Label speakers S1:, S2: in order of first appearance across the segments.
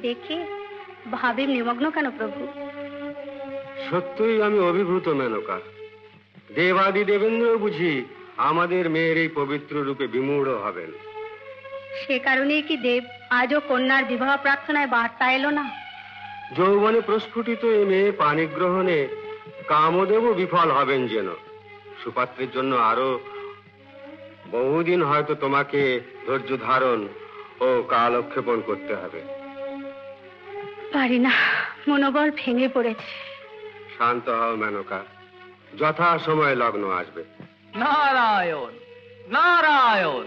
S1: দেখে ভাবে নিমগ্ন কেন প্রভু?
S2: সত্যই আমি অভিভূত মেনকা। দেবাদি দেবেন্দ্র বুঝি আমাদের মেয়ের এই পবিত্র রূপে বিমূঢ় হবেন।
S1: সে কারণেই কি দেব আজও কন্যার বিবাহ প্রার্থনায় বার্তা এলো না?
S2: যৌবনে প্রস্ফুটিত এই মেয়ে পানি গ্রহণে কামদেবও বিফল হবেন যেন। সুপাত্রের জন্য আরো বহুদিন হয়তো তোমাকে ধৈর্য ধারণ ও কালক্ষেপণ করতে হবে।
S1: পারি না, মনোবল ভেঙে পড়েছে।
S2: শান্ত হও মেনকা, যথা সময় লগ্ন আসবে।
S3: নারায়ণ নারায়ণ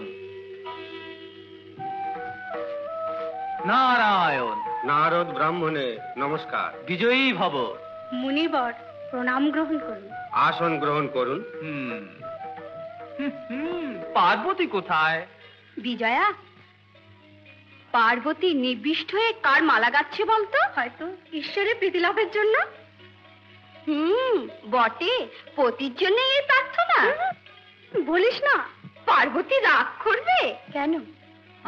S3: নারায়ণ।
S2: নারদ ব্রাহ্মণে নমস্কার।
S3: বিজয়ী ভব।
S1: মুনিবর প্রণাম গ্রহণ করুন।
S2: আসন গ্রহণ করুন।
S3: পার্বতী কোথায়?
S1: বিজয়া, পার্বতী নিবিষ্ট হয়ে কার মালা গাচ্ছে বলতো? হয়তো ঈশ্বরের প্রীতি লাভের জন্য। বটে, পতির জন্য এই প্রার্থনা। বলিস না, পার্বতী রাগ করবে কেন?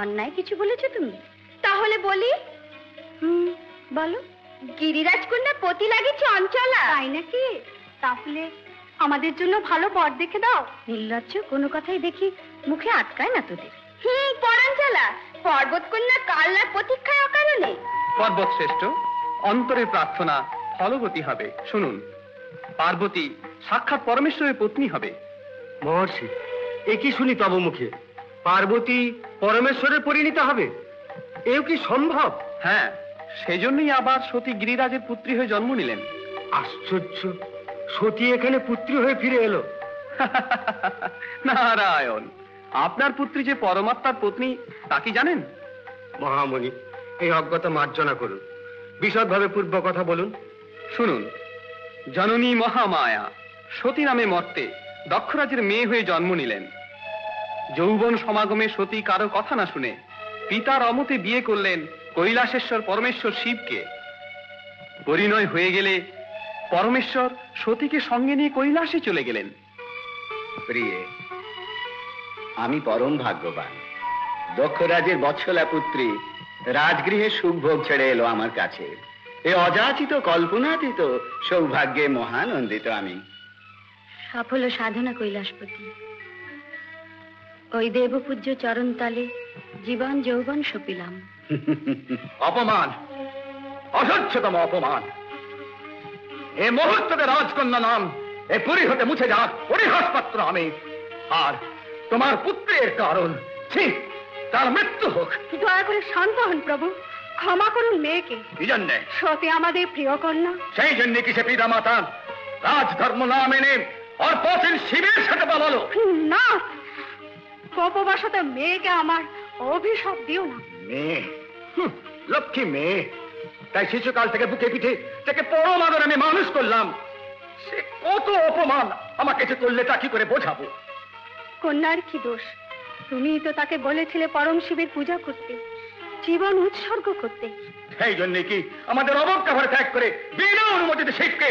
S1: অন্যায় কিছু বলেছো তুমি? তাহলে বলি। বলো। গিরিরাজ কন্যা পতি লাগে চঞ্চলা। তাই নাকি? তাহলে আমাদের জন্য ভালো বর দেখে দাও। নির্লজ্জ, কোনো কথাই দেখি মুখে আটকায় না তোদের। পরাঞ্চলা, পর্বত কন্যা কাল্লার প্রতীক্ষায় অকারণে।
S3: পর্বত শ্রেষ্ঠ, অন্তরের প্রার্থনা ফলবতী হবে। শুনুন, পার্বতী সাক্ষাৎ পরমেশ্বরের পত্নী হবে।
S2: মহর্ষি, একই শুনি তব মুখে পার্বতী পরমেশ্বরের পরিণীতা হবে, এও কি সম্ভব?
S3: হ্যাঁ, সেজন্যই আবার সতী গিরিরাজের পুত্রী হয়ে জন্ম নিলেন।
S2: আশ্চর্য, সতী এখানে পুত্রী হয়ে ফিরে এলো।
S3: নারায়ণ, আপনার পুত্রী যে পরমাত্মার পত্নী তা কি জানেন?
S2: মহামণি, এই অজ্ঞতা মার্জনা করুন, বিশদভাবে পূর্ব কথা বলুন।
S3: শুনুন, জননী মহামায়া সতী নামে মর্তে দক্ষরাজের মেয়ে হয়ে জন্ম নিলেন। যৌবন সমাগমে সতী কারো কথা না শুনে পিতার অমতে বিয়ে করলেন কৈলাসেশ্বর পরমেশ্বর শিবকে। পরিণয় হয়ে গেলে পরমেশ্বর সতীকে সঙ্গে নিয়ে কৈলাসে চলে গেলেন।
S4: প্রিয়ে, আমি পরম ভাগ্যবান। দক্ষরাজের বৎসলা পুত্রী রাজগৃহে সুখভোগ ছেড়ে এলো আমার কাছে। এ অযাচিত কল্পনাতীত সৌভাগ্যে মহানন্দিত আমি।
S1: সফল সাধনা কৈলাসপতি, ওই দেবপূজ্য চরণ তলে জীবন যৌবন সপিলাম।
S4: অপমান, অসহ্যতম অপমান। এ মুহূর্তে রাজকন্যা নাম এ পুরী হতে মুছে যাক, পরিহাস পাত্র আমি। আর তোমার পুত্রের কারণ, ঠিক তার মৃত্যু হোক।
S1: দয়া করে শান্ত হন প্রভু, ক্ষমা করুন মেয়েকে।
S4: কি জন্যে?
S1: সতী আমাদের প্রিয় কন্যা।
S4: সেই জন্য কি সে পিতা মাতা রাজধর্ম না মেনে আর পথের শিবের সাথে পালালো?
S1: না, উপবাসতে মেয়েকে আমার অভিশাপ দিও না।
S4: মেয়ে, লক্ষ্মী মেয়ে, তাই শিশুকাল থেকে বুকে পিঠে তাকে পরম আদর আমি মানুষ করলাম। সে কত অপমান আমাকে যে করলে তা কি করে বোঝাবো?
S1: কন্যার কি দোষ? তুমি তো তাকে বলেছিলে পরম শিবের পূজা করতে, জীবন উৎসর্গ করতে।
S4: সেই জন্য কি আমাদের অবজ্ঞা ভরে ত্যাগ করে বিনা অনুমতিতে শিবকে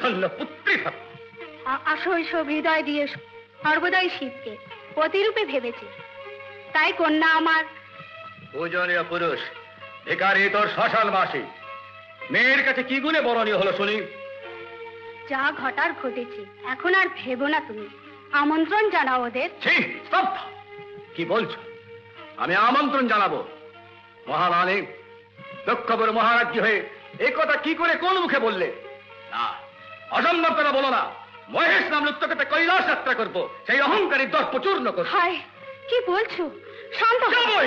S4: ধন্য পুত্রী ভাব?
S1: শৈশব হৃদয় দিয়ে সর্বদাই শিবকে পতিরূপে ভেবেছে, তাই কন্যা আমার
S4: পূজনীয় পুরুষ ভিখারি তোর শ্মশানবাসী মেয়ের কাছে কি গুণে বরণীয় হলো শুনি?
S1: যা ঘটার ঘটেছে, এখন আর ভেবো না তুমি। আমন্ত্রণ জানাও ওদের।
S4: কি বলছো? আমি আমন্ত্রণ জানাবো? মহারানী, দক্ষপুর মহারাজ্য হয়ে এ কথা কি করে কোন মুখে বললে? না, অসম্ভব কথা বলো না। মহেশ নাম লুপ্তকে কৈলাস যাত্রা করবো, সেই অহংকারী দর্প চূর্ণ করবো।
S1: হায়, কি বলছো? শান্ত হও।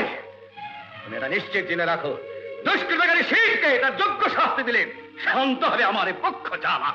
S4: তুমি এটা নিশ্চিত জেনে রাখো, দুষ্কৃতকারী শিবকে তার যোগ্য শাস্তি দিলেন শান্ত হবে আমার পক্ষ জানা।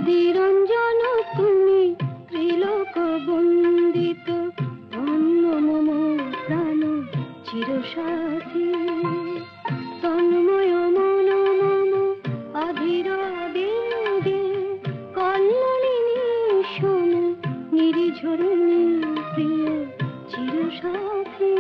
S1: হৃদিরঞ্জন তুমি ত্রিলোক বন্দিত, ধন্য মম প্রাণ চিরসাথী। তন্ময় মন মম অধীর বেদে, কল্যাণিনী শোন নিরিঝরিণী প্রিয় চিরসাথী।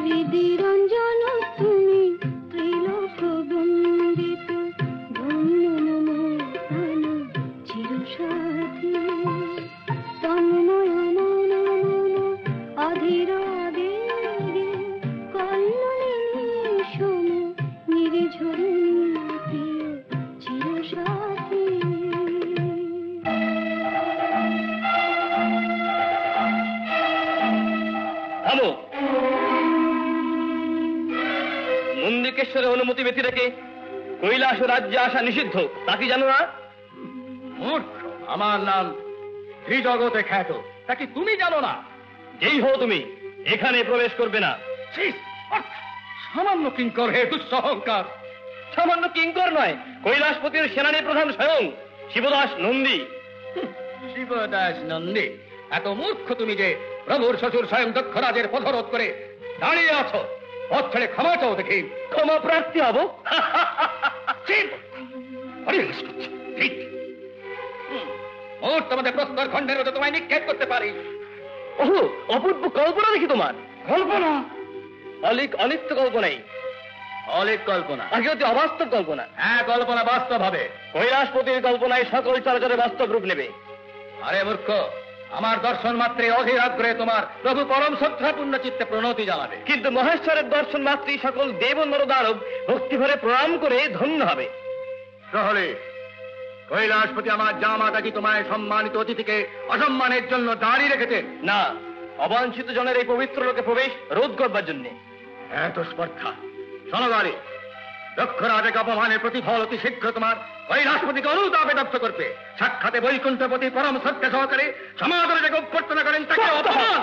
S1: হৃদিরঞ্জন তুমি ত্রিলোক বন্দিত, ধন্য মম প্রাণ চিরসাথী। তন্ময় মন মম অধীর বেগে, কল্যাণিনী শোন নিরিঝরিণী প্রিয় চিরসাথী।
S3: থামো। নন্দিকেশ্বরের অনুমতি ব্যতি রেখে কৈলাস রাজ্যে আসা নিষিদ্ধ, তা কি জানো না?
S4: মূর্খ, আমার নাম ত্রিজগতে খ্যাত, তা কি তুমি জানো না?
S3: যেই হও তুমি, এখানে প্রবেশ করবে না।
S4: ছিস, সামান্য কিঙ্কর হে দুঃসহংকার।
S3: সামান্য কিঙ্কর নয়, কৈলাসপতির সেনানী প্রধান স্বয়ং শিবদাস নন্দী।
S4: শিবদাস নন্দী? এত মূর্খ তুমি যে প্রভুর শ্বশুর স্বয়ং দক্ষরাজের পথরোধ করে দাঁড়িয়ে আছো। পথ ছেড়ে ক্ষমা চাও দেখি।
S3: ক্ষমা প্রার্থী হব?
S4: তোমাদের প্রস্তর খণ্ডের মধ্যে তোমায় নিক্ষেপ করতে পারি।
S3: ওহো, অপূর্ব কল্পনা দেখি তোমার।
S4: কল্পনা?
S3: অনিত্য কল্পনাই।
S4: অলিক কল্পনা?
S3: আগে অতি অবাস্তব কল্পনা।
S4: হ্যাঁ, কল্পনা বাস্তব হবে।
S3: কৈলাসপতির কল্পনায় সকল চরাচরে বাস্তব রূপ নেবে।
S4: আরে মূর্খ, আমার দর্শন মাত্রে অধীর আগ্রহে তোমার প্রভু পরম শ্রদ্ধাপূর্ণ চিত্তে প্রণতি জানাবে।
S3: কিন্তু মহেশ্বরের দর্শন মাত্রই সকল দেব নরদানব ভক্তি ভরে প্রণাম করে ধন্য হবে।
S4: তাহলে কৈলাসপতি আমার জামাতা কি তোমায় সম্মানিত অতিথিকে অসম্মানের জন্য দাঁড়িয়ে রেখেছেন?
S3: না, অবাঞ্ছিত জনের এই পবিত্র লোকে প্রবেশ রোধ করবার জন্য।
S4: এত স্পর্ধা! শোনগারে, দক্ষরাজকে অপমানের প্রতিফল অতি শীঘ্র তোমার কৈলাসপতিকে অনুতাপে দগ্ধ করবে। সাক্ষাতে বৈকুণ্ঠপতি পরম শ্রদ্ধা সহকারে সমাদরে যাকে অভ্যর্থনা করেন তাকে অপমান।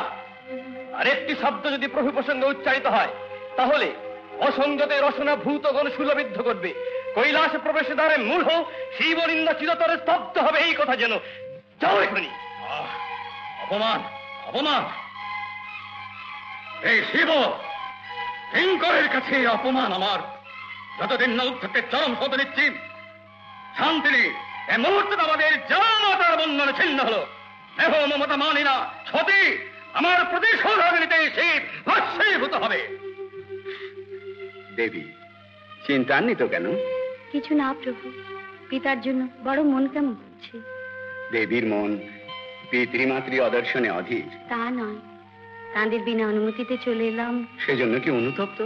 S3: আর একটি শব্দ যদি প্রভু প্রসঙ্গে উচ্চারিত হয়, তাহলে অসংযতে রসনা ভূতগণ শূলবিদ্ধ করবে। কৈলাসে প্রবেশে দ্বারে মূঢ় শিবনিন্দা চিরতরে স্তব্ধ হবে, এই কথা যেন। যাও এখনই।
S4: অপমান, অপমান! এই শিব কিঙ্করের কাছে অপমান আমার। যতদিন না উদ্ধকে চরম শোধ নিচ্ছি, শান্তি নেই। এ মুহূর্তে আমাদের জামাতার বন্ধন ছিন্ন হলো। দেহ মমতা মানি না, সতী আমার প্রতিশোধ নিতে শিব ভস্মীভূত হবে।
S2: দেবী, চিন্তান্বিত কেন?
S1: কিছু না প্রভু, পিতার জন্য বড় মন কেমন হচ্ছে।
S2: দেবীর মন পিতৃমাতৃ অদর্শনে অধীর?
S1: তা নয়, তাঁদের বিনা অনুমতিতে চলে এলাম।
S2: সেজন্য কি অনুতপ্ত?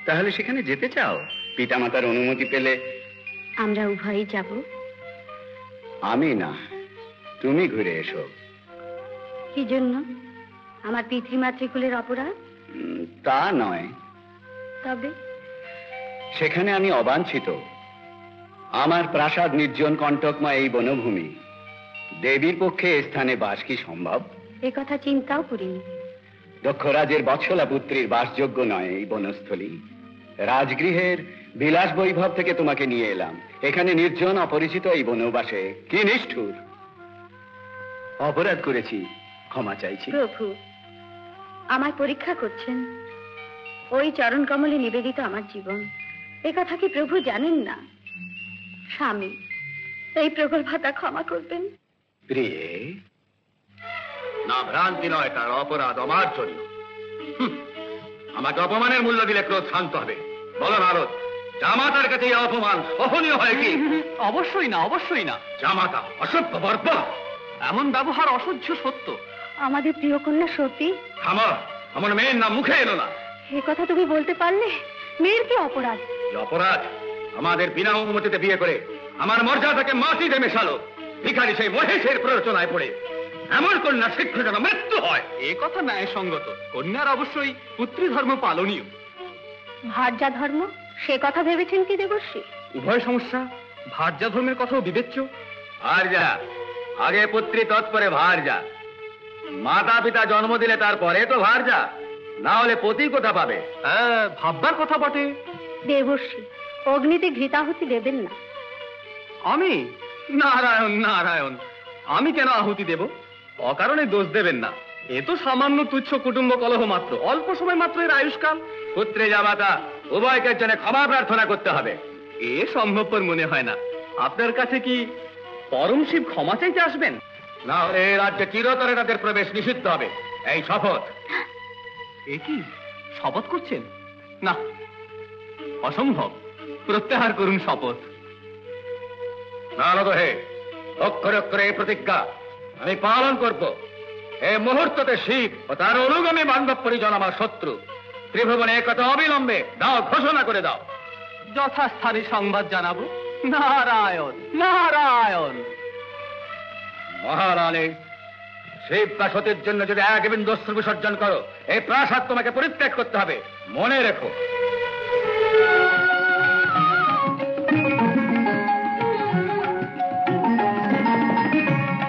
S2: তাহলে সেখানে যেতে চাও? পিতামাতার অনুমতি পেলে
S1: আমরা উভয়ই যাব।
S2: আমি না, তুমি ঘুরে এসো।
S1: কি জন্য? আমার পিতৃমাতৃকুলের অপরাধ?
S2: তা নয়।
S1: তবে
S2: সেখানে আমি অবাঞ্ছিত। আমার প্রাসাদ নির্জন কণ্টকময় এই বনভূমি। দেবীর পক্ষে এ স্থানে বাস কি সম্ভব?
S1: এ কথা চিন্তাও করিনি।
S2: দক্ষরাজের বৎসলা পুত্রীর বাসযোগ্য নয় এই বনস্থলী। রাজগৃহের বিলাস বৈভব থেকে তোমাকে নিয়ে এলাম। এখানে নির্জন অপরিচিত এই বনবাসে কি নিষ্ঠুর! অপরাধ করেছি,
S4: ক্ষমা চাইছি।
S1: প্রভু আমায় পরীক্ষা করছেন। ওই চরণ কমলে নিবেদিত আমার জীবন, এ কথা কি প্রভু জানেন না? স্বামী, এই প্রগল্ভতা ক্ষমা করবেন।
S4: প্রিয়ে, না ভ্রান্তি নয়, তার অপরাধ আমার জন্য। আমাকে অপমানের মূল্য দিলে ক্রোধ শান্ত হবে। বলো নারদ, জামাতার কাছে এই অপমান সহনীয় হয় কি?
S3: অবশ্যই না, অবশ্যই না।
S4: জামাতা অসভ্য বর্বর,
S3: এমন ব্যবহার অসহ্য সত্য।
S1: আমাদের প্রিয় কন্যা সতী।
S4: থামো, আমার মেয়ের নাম মুখে এলো না।
S1: এ কথা তুমি বলতে পারলে? মেয়ের কি অপরাধ?
S4: এই অপরাধ আমাদের বিনা অনুমতিতে বিয়ে করে আমার মর্যাদাকে মাটিতে মেশালো। ভিখারি সেই মহেশের প্ররোচনায় পড়ে এমন কন্যা শীঘ্র যেন মৃত্যু হয়।
S3: এ কথা ন্যায়সঙ্গত। কন্যার অবশ্যই পুত্রী ধর্ম পালনীয়।
S1: ভার্যা ধর্ম, সে কথা ভেবেছেন কি দেবর্ষী?
S3: উভয় সমস্যা, ভার্যা ধর্মের কথাও বিবেচ্য।
S4: আর যা আগে পুত্রী তৎপরে ভার যা। মাতা পিতা জন্ম দিলে তারপরে তো ভার যা, না হলে পতি কোথা পাবে?
S3: হ্যাঁ, ভাববার কথা বটে।
S1: দেবর্ষী, অগ্নিতে ঘৃতাহুতি দেবেন না।
S3: আমি? নারায়ণ নারায়ণ, আমি কেন আহুতি দেব? অকারণে দোষ দেবেন না। এ তো সামান্য তুচ্ছ কুটুম্ব কলহ মাত্র, অল্প সময় মাত্র এর আয়ুষ্কাল।
S4: পুত্রে জামাতা উভয়কের জন্য ক্ষমা প্রার্থনা করতে হবে।
S3: এ সম্ভবপর মনে হয় না। আপনার কাছে কি পরম শিব ক্ষমা চাইতে আসবেন?
S4: না হলে এই রাজ্যে চিরতরে তাদের প্রবেশ নিষিদ্ধ হবে। এই শপথ।
S3: এ কি শপথ করছেন? না, অসম্ভব। প্রত্যাহার করুন শপথ।
S4: নারদ হে, অক্ষরে অক্ষরে এই প্রতিজ্ঞা আমি পালন করব। এই মুহূর্ততে শিব ও তার অনুগামী বান্ধব পরিজন আমার শত্রু। ত্রিভুবনে একথা অবিলম্বে দাও, ঘোষণা করে দাও।
S3: যথাস্থানে সংবাদ জানাবো। নারায়ণ নারায়ণ।
S4: মহারানী, শিব বা সতীর জন্য যদি এক বিন্দু অশ্রু বিসর্জন করো, এই প্রাসাদ তোমাকে পরিত্যাগ করতে হবে। মনে রেখো।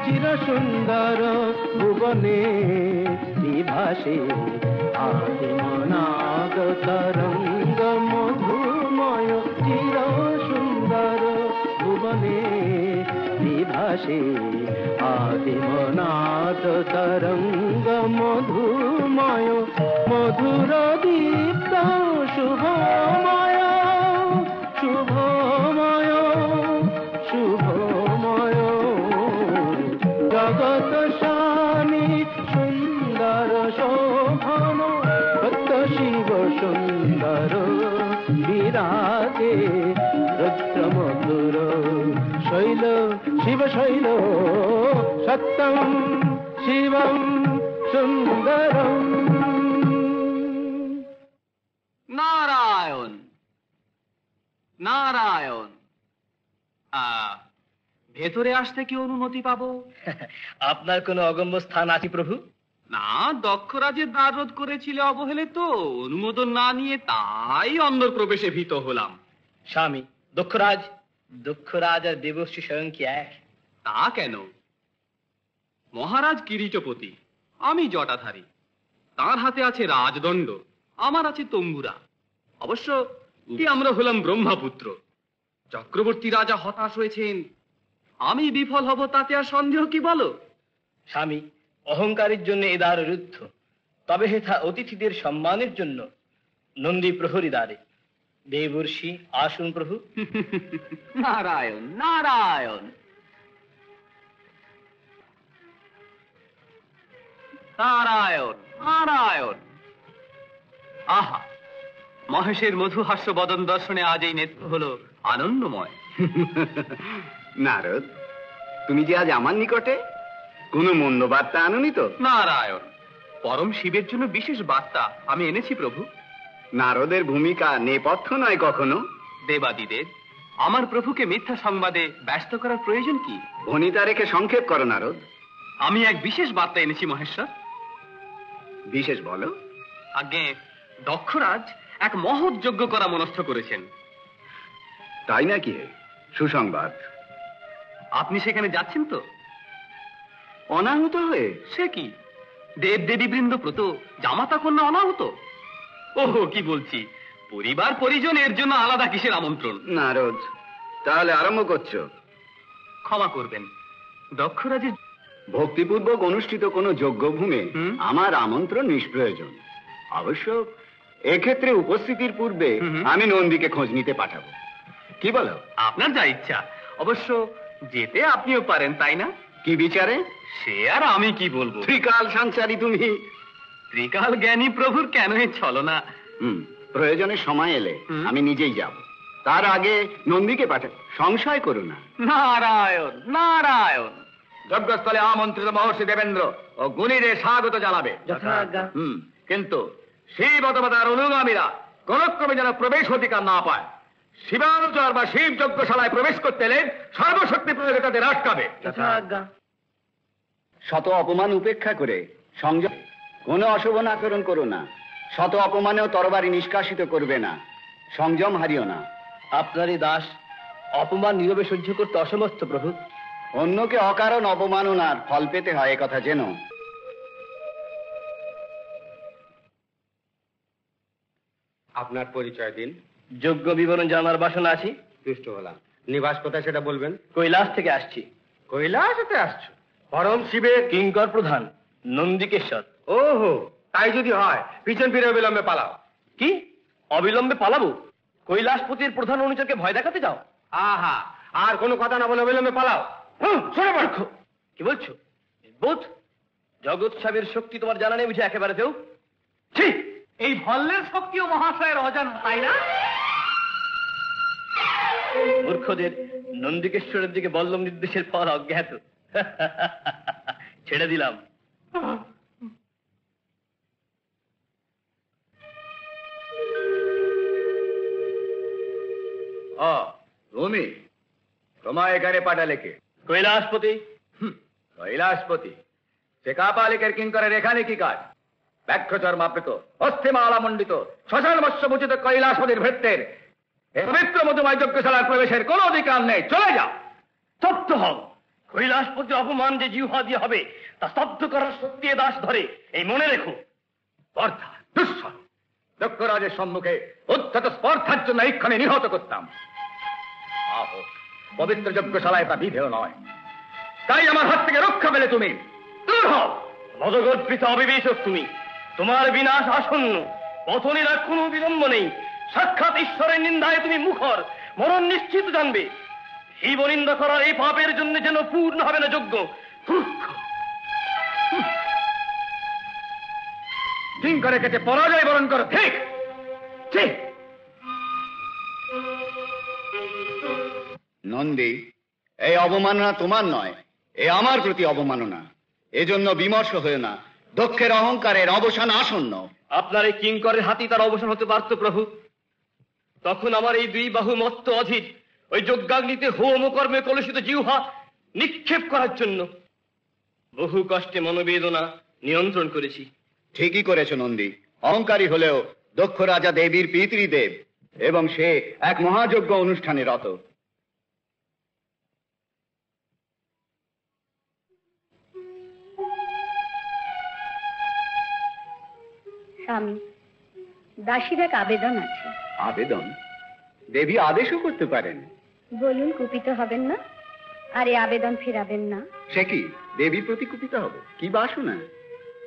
S5: চির সুন্দর ভুবনে বিভাসে আদিমনাগ তরঙ্গ মধুময়। চির সুন্দর ভুবনে বিভাসে আদিমনাদ তরঙ্গ মধুময়। মধুর দীপ্ত শুভময়, শুভময়, শুভময়। জগত স্বামী সুন্দর শোভন, সত্য শিব সুন্দর বিরাজে। রুদ্র মধুর শৈল শিব শৈল, সত্যম শিবম সুন্দরম।
S3: নারায়ণ নারায়ণ। ভেতরে আসতে কি অনুমতি পাবো?
S5: আপনার কোনো অগম্য স্থান আছে প্রভু?
S3: না, দক্ষরাজের দ্বার রোধ করেছিলে অবহেলে তো, অনুমোদন না নিয়ে তাই অন্দর প্রবেশে ভীত হলাম।
S5: স্বামী, দক্ষরাজ দক্ষরাজ আর দেবশ্রী স্বয়ং কি এক?
S3: তা কেন? মহারাজ কিরীটপতি, আমি জটাধারী। তার হাতে আছে রাজদণ্ড, আমার আছে তম্বুরা। অবশ্য আমরা হলাম ব্রহ্মাপুত্র। চক্রবর্তী রাজা হতাশ হয়েছেন, আমি বিফল হব তাতে আর সন্দেহ কি বলো?
S5: স্বামী, অহংকারের জন্য এ দ্বার রুদ্ধ, তবে হেথা অতিথিদের সম্মানের জন্য নন্দী প্রহরী দ্বারে। দেবর্ষি আসুন প্রভু।
S3: নারায়ণ নারায়ণ। নারায়ণ নারায়ণ। আহা, মহেশের মধুহাস্য বদন দর্শনে আজ এই নেত্র হলো আনন্দময়।
S2: নারদ, তুমি যে আজ আমার নিকটে, কোনো মন্দ বার্তা আনোনি তো?
S3: নারায়ণ, পরম শিবের জন্য বিশেষ বার্তা আমি এনেছি প্রভু।
S2: নারদের ভূমিকা নেপথ্য নয় কখনো।
S3: দেবাদিদেব, আমার প্রভুকে মিথ্যা সংবাদে ব্যস্ত করার প্রয়োজন কি?
S2: ভনিতা রেখে সংক্ষেপ করো নারদ।
S3: আমি এক বিশেষ বার্তা এনেছি মহেশ্বর।
S2: বিশেষ বলো।
S3: আগে দক্ষরাজ এক মহৎ যজ্ঞ করা মনস্থ করেছেন।
S2: তাই নাকি? সুসংবাদ।
S3: আপনি সেখানে যাচ্ছেন তো?
S2: অনাহুত হয়ে?
S3: সে কি, দেব দেবী বৃন্দ প্রত জামাতা কন্যা অনাহুত? ওহো, কি বলছি, পরিবার পরিজন, এর জন্য আলাদা কিসের আমন্ত্রণ?
S2: নারদ, তাহলে আরম্ভ করছো?
S3: ক্ষমা করবেন, দক্ষরাজের
S6: ভক্তিপূর্বক অনুষ্ঠিত কোনো যজ্ঞভূমে আমার আমন্ত্রণ নিষ্প্রয়োজন। অবশ্য এক্ষেত্রে উপস্থিতির পূর্বে আমি নন্দীকে খোঁজ নিতে পাঠাবো। কি বলো?
S3: আপনার যা ইচ্ছা। অবশ্য যেতে আপনিও পারেন, তাই না?
S6: কি বিচারে?
S3: সে আর আমি কি বলবো।
S6: ত্রিকাল সঞ্চারী তুমি।
S3: ত্রিকাল জ্ঞানী প্রভুর কেন ছলনা।
S6: প্রয়োজনে সময় এলে আমি নিজেই যাব। তার আগে নন্দীকে পাঠাবো, সংশয় করো না।
S3: নারায়ণ নারায়ণ।
S4: যজ্ঞস্থলে আমন্ত্রিত মহর্ষি দেবেন্দ্র ও গুণীদের স্বাগত জানাবে। কিন্তু শিব অথবা তার অনুগামীরা কোনক্রমে যেন প্রবেশ অধিকার না পায়। শিবানুচর বা শিব যজ্ঞশালায় প্রবেশ করতে এলে সর্বশক্তি প্রয়োগে তাদের আটকাবে।
S6: শত অপমান উপেক্ষা করে সংযম, কোনো অশোভন আচরণ করো না। শত অপমানেও তরবারি নিষ্কাশিত করবে না। সংযম হারিও না।
S5: আপনারই দাস অপমান নীরবে সহ্য করতে অসমর্থ প্রভু।
S6: অন্যকে অকারণ অপমাননার ফল পেতে হয়, কথা যেন।
S2: আপনার পরিচয় দিন।
S5: যোগ্য বিবরণ জানার বাসনা আছি।
S2: তুষ্ট হলাম। নিবাস কোথায় সেটা বলবেন?
S5: কৈলাস থেকে আসছি।
S2: কৈলাসতে আসছো? পরম শিবের
S5: কিঙ্কর প্রধান নন্দিকেশ্বর।
S2: ওহো, তাই যদি হয় পিছন ফিরে অবিলম্বে পালাও।
S5: কি অবিলম্বে পালাবো? কৈলাসপতির প্রধান অনুচরকে ভয় দেখাতে যাও?
S2: আহা, আর কোনো কথা না বলে অবিলম্বে পালাও।
S5: কি বলছো? বোধ জগৎ সাহেবের শক্তি তোমার জানা নেই বুঝে একেবারে দেও?
S3: এই ভল্লের শক্তিও মহাশয়ের অজানা, তাই না?
S5: মূর্খদের নন্দিকেশ্বরের দিকে বল্লম নির্দেশের পর অজ্ঞাত। ছেড়ে দিলাম।
S4: তুমি তোমায় এখানে পাঠালে কে?
S5: কৈলাসপতি।
S4: কৈলাসপতি? সে কাপালিকের কিঙ্করের এখানে কি কাজ? ব্যাঘ্রচর্মাবৃত, অস্থিমালা মণ্ডিত, শ্মশান মৎস্যভূষিত কৈলাসপতির ভৃত্যের পবিত্র মধুময় যজ্ঞশালার প্রবেশের কোনো অধিকার নেই। চলে যাও।
S5: স্তব্ধ হও। কৈলাসপতির অপমান যে জিহ্বা দিয়ে হবে তা স্তব্ধ করার শক্তি এ দাস ধরে, এই মনে রেখো।
S4: স্পর্ধা, দুঃসহ যজ্ঞরাজের সম্মুখে উদ্ধত স্পর্ধার জন্য এইখানে নিহত করতাম। আহো, পবিত্র যজ্ঞশালায় তা বিধেয় নয়। তাই আমার হাত থেকে রক্ষা পেলে তুমি দূর হও।
S5: মদগর্পিত অবিবেচক তুমি। তোমার বিনাশ আসন্ন। পতনের আর কোনো বিলম্ব নেই। সাক্ষাৎ ঈশ্বরের নিন্দায় তুমি মুখর। মরণ নিশ্চিত জানবে। শিব নিন্দা করার এই পাপের জন্য যেন পূর্ণ হবে না যজ্ঞ।
S4: কিঙ্করের কাছে পরাজয় বরণ করো। ঠিক ঠিক।
S6: নন্দী, এই অবমাননা তোমার নয়, এ আমার প্রতি অবমাননা। এজন্য বিমর্ষ হয়ে না। দক্ষের অহংকারের অবসান আসন্ন।
S5: আপনার এই কিঙ্করের হাতি তার অবসান হতে পারত প্রভু। তখন আমার এই দুই বাহু মত্ত অধীর ওই যজ্ঞাগ্নিতে হোম কর্মে কলুষিত জিহ্বা নিক্ষেপ করার জন্য বহু কষ্টে মনোবেদনা নিয়ন্ত্রণ করেছি।
S6: ঠিকই করেছ নন্দী। অহংকারী হলেও দক্ষ রাজা দেবীর পিতৃদেব, এবং সে এক মহাযজ্ঞ অনুষ্ঠানে রত।
S1: স্বামী, দাসীর এক আবেদন আছে।
S6: আবেদন? দেবী আদেশও করতে পারেন।
S1: বলুন, কুপিত হবেন না, আর এ আবেদন ফেরাবেন না।
S6: সে কি দেবীর প্রতি কুপিত হবে? কি বাসনা?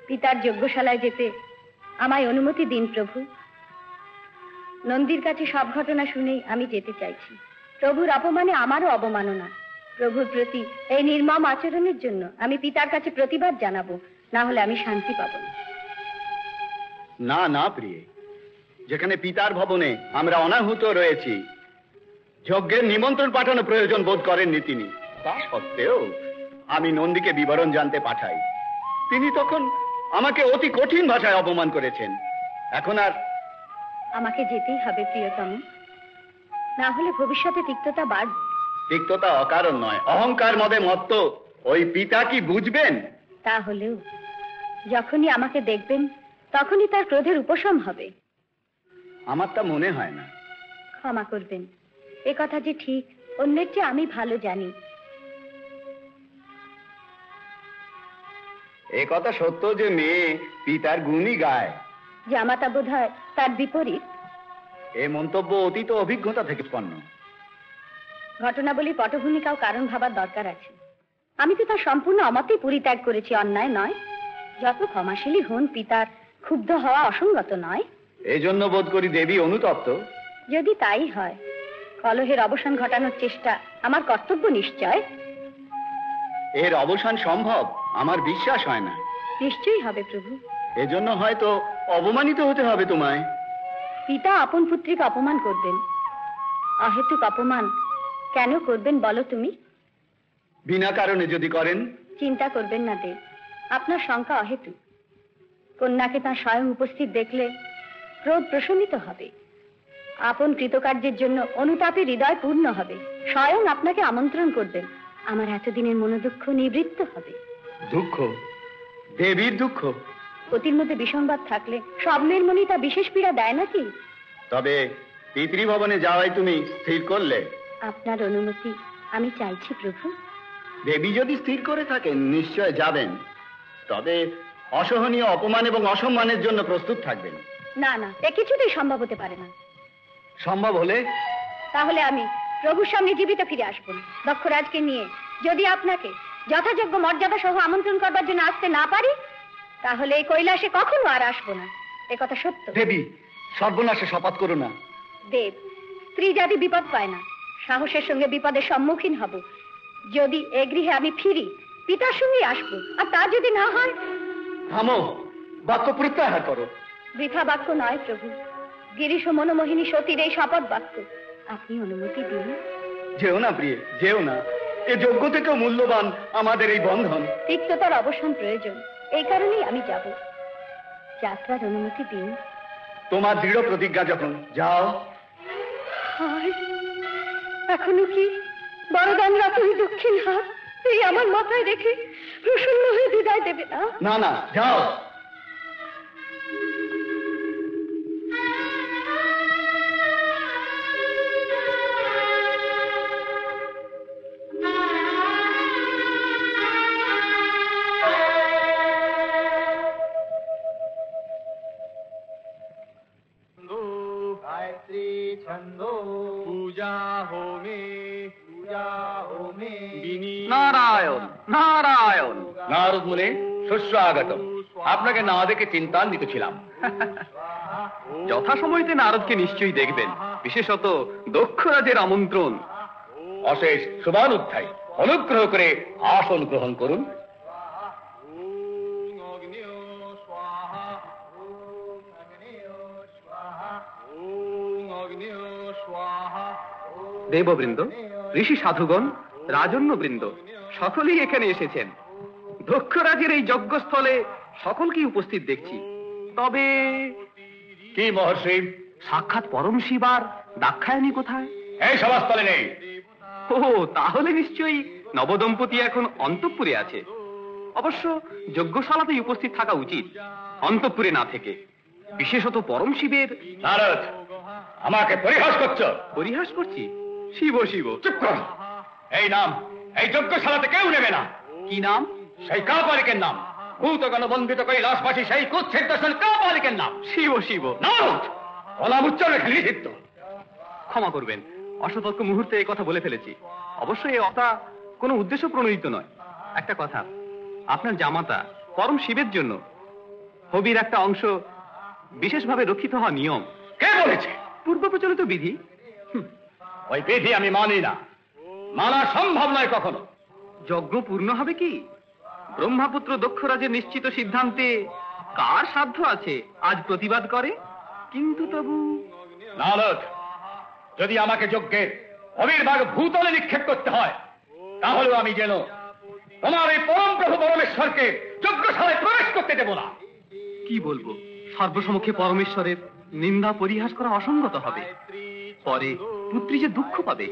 S1: পিতার যজ্ঞশালায় যেতে আমায় অনুমতি দিন প্রভু। নন্দীর কাছে সব ঘটনা শুনেই আমি যেতে চাইছি। প্রভুর অপমানে আমারও অবমাননা। প্রভুর প্রতি এই নির্মম আচরণের জন্য আমি পিতার কাছে প্রতিবাদ জানাবো, না হলে আমি শান্তি পাবো না।
S6: না না প্রিয়ে, যেখানে পিতার ভবনে আমরা অনাহুত রয়েছি, যজ্ঞের নিমন্ত্রণ পাঠানো প্রয়োজন বোধ করেননি তিনি। তা সত্ত্বেও আমি নন্দীকে বিবরণ জানতে পাঠাই। তিনি তখন আমাকে অতি কঠিন ভাষায় অপমান করেছেন। এখন আর
S1: আমাকে যেতেই হবে প্রিয়তম, না হলে ভবিষ্যতে তিক্ততা বাড়বে।
S6: তিক্ততা অকারণ নয়, অহংকার মদে মত্ত ওই পিতা কি বুঝবেন?
S1: তাহলেও যখনই আমাকে দেখবেন তখনই তার ক্রোধের উপশম হবে।
S6: আমার তা মনে হয় না।
S1: ক্ষমা করবেন, এ কথা যে ঠিক অন্যের চেয়ে আমি ভালো জানি।
S6: এ কথা সত্য যে মেয়ে পিতার গুণই গায়।
S1: জামাতা বোধ হয় তার বিপরীত।
S6: এ মন্তব্য অতীত অভিজ্ঞতা থেকে উৎপন্ন।
S1: ঘটনাবলী পটভূমিকাও কারণ ভাবার দরকার আছে। আমি তো তার সম্পূর্ণ অমতেই পরিত্যাগ করেছি, অন্যায় নয়। যত ক্ষমাশীলী হন পিতার ক্ষুব্ধ হওয়া অসঙ্গত নয়।
S6: এই জন্য বোধ করি দেবী অনুতপ্ত।
S1: যদি তাই হয়, কলহের অবসান ঘটানোর চেষ্টা আমার কর্তব্য নিশ্চয়।
S6: এর অবসান সম্ভব আমার বিশ্বাস হয় না।
S1: নিশ্চয়ই হবে প্রভু।
S6: এজন্য হয়তো অপমানিত হতে হবে তোমায়।
S1: পিতা আপন পুত্রীকে অপমান করবেন, অহেতুক অপমান কেন করবেন বলো তুমি?
S6: বিনা কারণে যদি করেন?
S1: চিন্তা করবেন না দেব, আপনার শঙ্কা অহেতুক। কন্যাকে তার স্বয়ং উপস্থিত দেখলে ক্রোধ প্রশমিত হবে, আপন কৃতকার্যের জন্য অনুতাপে হৃদয় পূর্ণ হবে, স্বয়ং আপনাকে আমন্ত্রণ করবেন। আমার এতদিনের মনোদুঃখ নিবৃত্ত হবে।
S6: দুঃখ? দেবীর দুঃখ?
S1: পতির মধ্যে বিসংবাদ থাকলে স্বপ্নের মনি তা বিশেষ পীড়া দেয় নাকি?
S6: তবে পিতৃভবনে যাওয়াই তুমি স্থির করলে?
S1: আপনার অনুমতি আমি চাইছি প্রভু।
S6: দেবী যদি স্থির করে থাকেন নিশ্চয় যাবেন, তবে অসহনীয় অপমান এবং অসম্মানের জন্য প্রস্তুত থাকবেন।
S1: না না, এ কিছুতেই সম্ভব হতে পারে না।
S6: সম্ভব হলে?
S1: তাহলে আমি প্রভুর সামনে জীবিত ফিরে আসবো না। দক্ষরাজকে নিয়ে যদি আপনাকে যথাযোগ্য মর্যাদা সহ আমন্ত্রণ করবার জন্য আসতে না পারি, তাহলে এই কৈলাসে কখনো আর আসবো না। এ কথা সত্য।
S6: দেবী, সর্বনাশে শপথ করো না।
S1: দেব, স্ত্রী জাতি বিপদ পায় না, সাহসের সঙ্গে বিপদের সম্মুখীন হব। যদি এ গৃহে আমি ফিরি, পিতার সঙ্গে আসবো, আর তা যদি না হয়?
S6: থামো, বাক্য প্রত্যাহার করো।
S1: বৃথা বাক্য নয় প্রভু, গিরিশ মনোমোহিনী সতীর এই শপথ বাক্য। আপনি অনুমতি দিন।
S6: যেও না প্রিয়ে, যেও না। এ যোগ্য থেকেও মূল্যবান আমাদের এই বন্ধন।
S1: তিক্ততার অবসান প্রয়োজন, এই কারণেই আমি যাব। যাত্রার অনুমতি দিন।
S6: তোমার দৃঢ় প্রতিজ্ঞা যখন, যাও।
S1: এখনো কি বড়দান রাতুল দক্ষিণ হাত এই আমার মাথায় রেখে প্রসন্ন হয়ে বিদায় দেবে না?
S6: না না, যাও।
S3: নারায়ণ নারায়ণ।
S4: নারদ মুনি, সুস্বাগতম। আপনাকে না দেখে চিন্তান্বিত ছিলাম।
S3: যথাসময়তে নারদকে নিশ্চয়ই দেখবেন, বিশেষত দক্ষরাজের আমন্ত্রণ।
S4: অশেষ শুভানুধ্যায়ী, অনুগ্রহ করে আসন গ্রহণ করুন।
S3: দেববৃন্দ, ঋষি সাধুগণ, রাজন্যবৃন্দ সকলেই এখানে এসেছেন। দক্ষরাজের এই যজ্ঞস্থলে সকলকেই উপস্থিত দেখছি। তবে
S4: কি মহর্ষি?
S3: সাক্ষাৎ পরম শিব আর দাক্ষায়ণী কোথায়?
S4: এই সভাস্থলে নেই।
S3: ও, তাহলে নিশ্চয়ই নবদম্পতি এখন অন্তঃপুরে আছে। অবশ্য যজ্ঞশালাতেই উপস্থিত থাকা উচিত, অন্তঃপুরে না থেকে। বিশেষত পরম শিবের।
S4: নারদ, আমাকে পরিহাস করছো?
S3: পরিহাস করছি? শিব শিব।
S4: চুপ করো। এই নাম এই যজ্ঞশালাতে কেউ নেবে না।
S3: কি নাম?
S4: সেই কাপালিকের নাম। ভূতগণ বন্দিত কৈলাসবাসী সেই কুচ্ছেদ দর্শন কাপালিকের নাম।
S3: শিব শিব।
S4: নারদ, অনাম উচ্চারণে খালি নিষিদ্ধ।
S3: ক্ষমা করবেন, অসতর্ক মুহূর্তে এই কথা বলে ফেলেছি। অবশ্যই এই কথা কোনো উদ্দেশ্য প্রণোদিত নয়। একটা কথা, আপনার জামাতা পরম শিবের জন্য হবির একটা অংশ বিশেষভাবে রক্ষিত হওয়া নিয়ম।
S4: কে বলেছে?
S3: পূর্ব প্রচলিত বিধি।
S4: ওই বিধি আমি মানি না, মানা সম্ভব নয় কখনো।
S3: যজ্ঞ পূর্ণ হবে কি? ব্রহ্মাপুত্র দক্ষরাজের নিশ্চিত সিদ্ধান্তে কার সাধ্য আছে আজ প্রতিবাদ করে? কিন্তু তবু।
S4: নারদ, যদি আমাকে যজ্ঞের অবির্ভাগ ভূতলে নিক্ষেপ করতে হয়, তাহলেও আমি যেন তোমার এই পরম প্রভু পরমেশ্বরকে যজ্ঞশালায় প্রবেশ করতে দেব না।
S3: কি বলবো, সর্বসমক্ষে পরমেশ্বরের নিন্দা পরিহাস করা অসঙ্গত হবে। পরে পুত্রী যে দুঃখ পাবে।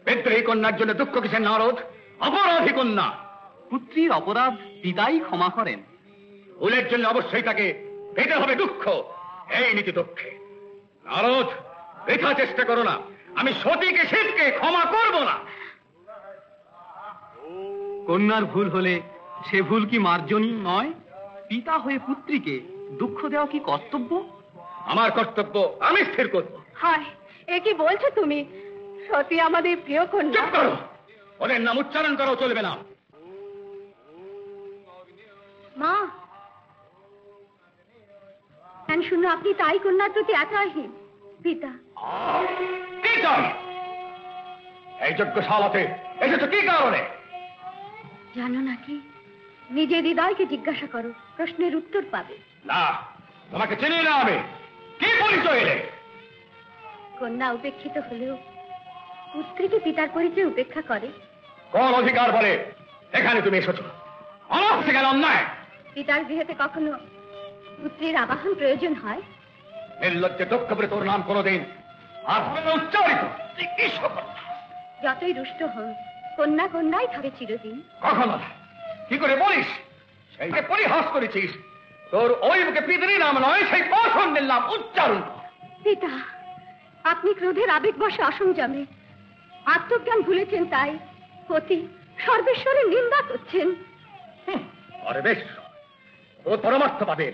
S4: বিদ্রোহী কন্যার জন্য দুঃখ কিসের নারদ? অপরাধী কন্যা।
S3: পুত্রীর অপরাধ পিতাই ক্ষমা করেন।
S4: ভুলের জন্য অবশ্যই তাকে পেতে হবে দুঃখ, এই নীতি দক্ষে। নারদ, বৃথা চেষ্টা করো না, আমি সতীকে শিবকে ক্ষমা করব না।
S3: কন্যার ভুল হলে সে ভুল কি মার্জনী নয়? পিতা হয়ে পুত্রীকে দুঃখ দেওয়া কি কর্তব্য?
S4: আমার কর্তব্য আমি স্থির করব।
S1: হায়, এ কি বলছো তুমি? সতী আমাদের প্রিয় কন্যা।
S4: চুপ করো, ওদের নাম উচ্চারণ করাও চলবে না।
S1: মা, কেন শুনো আপনি তাই কন্যার প্রতি এত আহিন? পিতা,
S4: কি চাই? এই যজ্ঞশালাতে এসেছো কি কারণে?
S1: জানো নাকি, নিজের হৃদয়কে জিজ্ঞাসা করো, প্রশ্নের উত্তর পাবে।
S4: না, তোমাকে চিনি না আমি। কি পরিচয় এলে?
S1: কন্যা উপেক্ষিত হলেও পুত্রীকে পিতার পরিচয় উপেক্ষা করে?
S4: কোন অধিকার বলে এখানে তুমি এসেছো? অনাবশ্যক কেন অন্যায়?
S1: পিতার গৃহেতে কখনো পুত্রীর আবাহন প্রয়োজন হয়?
S4: নির্লজ্জে দক্ষ করে তোর নাম কোনোদিন আর হবে না উচ্চারিত।
S1: যতই রুষ্ট হন, কন্যা কন্যাই থাকে চিরদিন।
S4: কখনো না। কি করে বলিস? সেইকে পরিহাস করেছিস। তোর ওই মুখে পিতৃ নাম নয়, সেই পছন্দের নাম উচ্চারণ কর।
S1: পিতা, আপনি ক্রোধের আবেগ বসে অসংযমে আত্মজ্ঞান ভুলেছেন, তাই পতি সর্বেশ্বরের নিন্দা করছেন।
S4: সর্বেশ্বর ও পরমার্থ পাবে,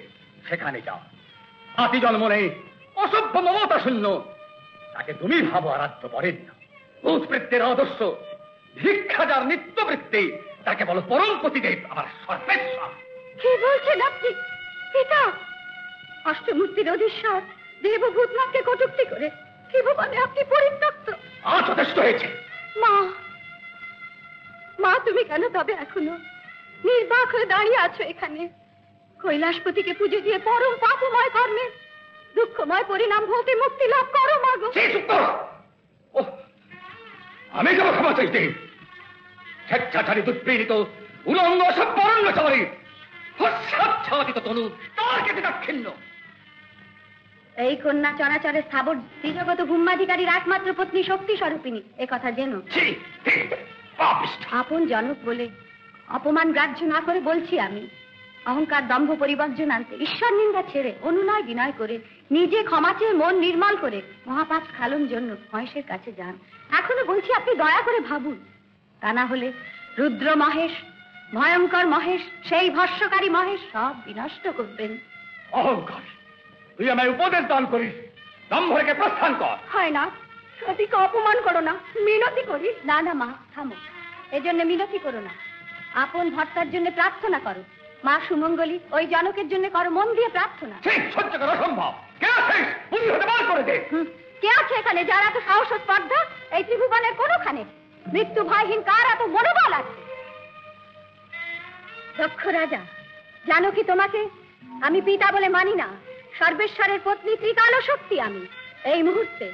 S4: সেখানে যাও। আতি জন্ম নেই, অসভ্য মমতা শূন্য, তাকে তুমি ভাবো আরাধ্য করেন না। উৎবৃত্তের আদর্শ, ভিক্ষা যার নিত্যবৃত্তি, তাকে বলো পরম পতিদেব, আমার সর্বেশ্বর।
S1: কি বলছেন আপনি পিতা? অষ্টমূর্তির অধীশ্বর দেবভূতনাথকে কটূক্তি করে ত্রিভুবনে আপনি পরিত্যক্ত।
S4: আর যথেষ্ট হয়েছে।
S1: মা, মা তুমি কেন তবে এখনো নির্বাক হয়ে দাঁড়িয়ে আছো এখানে? কৈলাসপতিকে পুজো দিয়ে পরম পাপময় কর্মে দুঃখময় পরিণাম ভোগে মুক্তি লাভ করো মাগো।
S4: আমি কেবল ক্ষমা চাইতে? স্বেচ্ছাচারী দুষ্পীড়িত উলঙ্গ সব্বরণ্যচারী ছাদিত তনু তার কেটে দাক্ষিণ্য।
S1: এই কন্যা চরাচরে স্থাবর শ্রীজগত ভূমাধিকারীর একমাত্র পত্নী শক্তি স্বরূপিণী, এ কথা জেনো। আপন জনক বলে অপমান গ্রাহ্য না করে বলছি আমি, অহংকার দম্ভ পরিবর্জন আনতে ঈশ্বর নিন্দা ছেড়ে অনুনয় বিনয় করে নিজে ক্ষমা চেয়ে মন নির্মল করে মহাপাপ খালন জন্য মহেশের কাছে যান। এখনো বলছি আপনি দয়া করে ভাবুন, তা না হলে রুদ্র মহেশ, ভয়ঙ্কর মহেশ, সেই ভস্যকারী মহেশ সব বিনষ্ট করবেন।
S4: অহংকার, তুই আমায় উপদেশ দান করিস, দম্ভকে প্রস্থান কর।
S1: হয় না, সতীকে অপমান করো না, মিনতি করি। না না মা, থামো, এজন্য মিনতি করো না, আপন ভর্তার জন্য প্রার্থনা করো। মা সুমঙ্গলী ওই জনকের জন্য করো মন দিয়ে প্রার্থনা।
S4: সহ্য করা অসম্ভব। কে আছিস? বুদ্ধি হতে বার করে দে।
S1: কে আছে এখানে যার এত সাহস ও স্পর্ধা? এই ত্রিভুবনের কোনখানে মৃত্যু ভয়হীন কার এত মনোবল আছে? দক্ষ রাজা, জানো কি তোমাকে আমি পিতা বলে মানি না, সর্বেশ্বরের পত্নী ত্রিকাল শক্তি আমি। এই মুহূর্তে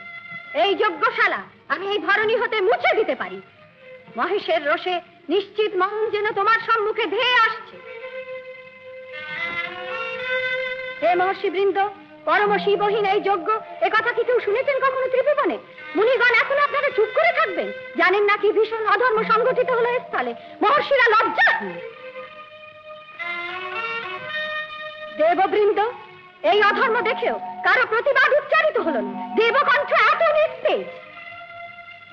S1: এই যজ্ঞশালা আমি এই ধরনী হতে মুছে দিতে পারি। মহেশের রোষে নিশ্চিত মন যেন তোমার সম্মুখে ধেয়ে আসছে। হে মহর্ষি বৃন্দ, পরম শিবহীন এই যজ্ঞ, এ কথা কি কেউ শুনেছেন কখনো ত্রিভুবনে? মুনিগণ এখন আপনারা চুপ করে থাকবেন? জানেন না কি ভীষণ অধর্ম সংগঠিত হলো এ স্থলে? মহর্ষিরা লজ্জাহীন। দেববৃন্দ, এই অধর্ম দেখেও কারো প্রতিবাদ উচ্চারিত হল না। দেবকণ্ঠ এত নিস্তেজ।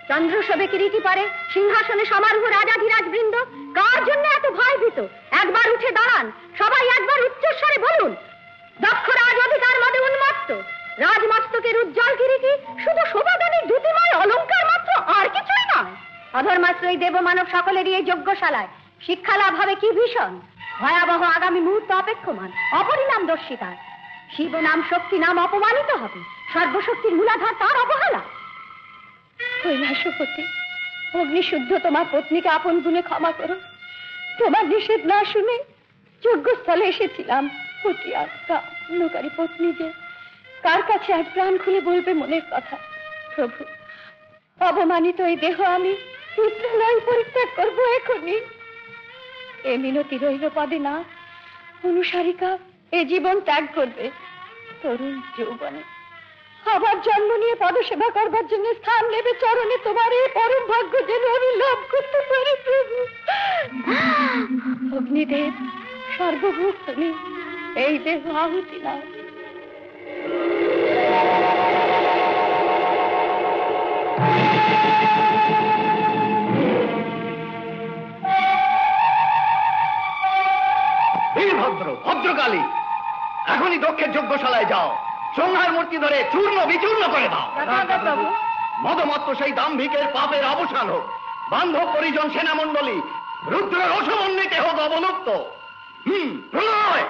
S1: চন্দ্রসবে কিরীটি পারে সিংহাসনে সমারোহ রাজাধিরাজ বৃন্দ, কার জন্য এত ভয়ভীত? একবার উঠে দাঁড়ান, সবাই একবার উচ্চস্বরে বলুন, দক্ষ রাজ অধিকার মদে উন্মত্ত, রাজমস্তকের উজ্জ্বল কিরীটি শুধু শোভাদানের দ্যুতিময় অলঙ্কার মাত্র, আর কিছুই নয়। অধর্মাশ্রয়ী দেবমানব সকলেরই এই যজ্ঞশালায় শিক্ষা লাভ হবে কি ভীষণ ভয়াবহ আগামী মুহূর্ত অপেক্ষমান। অপরিণাম দর্শিতার শিব নাম শক্তি নাম অপমানিত হবে, সর্বশক্তির মূলাধার তার অবহেলা। কৈলাসপতি, অগ্নিশুদ্ধ তোমার পত্নীকে আপন গুণে ক্ষমা করো। তোমার নিষেধ না শুনে যজ্ঞস্থলে এসেছিলাম। অতি আত্মা অন্যকারী পত্নী যে কার কাছে এক প্রাণ খুলে বলবে মনের কথা? প্রভু, অবমানিত এই দেহ আমি পুত্রালয় পরিত্যাগ করবো এখনই। এ মিনতি রইল পদে না, অনুসারিকা এ জীবন ত্যাগ করবে। তরুণ যৌবনে আবার জন্ম নিয়ে পদসেবা করবার জন্য স্থান নেবে চরণে, তোমার এই পরম ভাগ্য যেন আমি লাভ করতে পারি। প্রভু অগ্নিদেব, সর্বভূত তুমি, এই দেহ আহুতি না।
S4: ভদ্রকালী, এখনই দক্ষের যজ্ঞশালায় যাও, সংহার মূর্তি ধরে চূর্ণ বিচূর্ণ করে দাও। মদমত্ত সেই দাম্ভিকের পাপের অবসান হোক, বান্ধব পরিজন সেনামণ্ডলী রুদ্রের অসমন্বিতে হোক অবলুপ্ত। প্রলয়!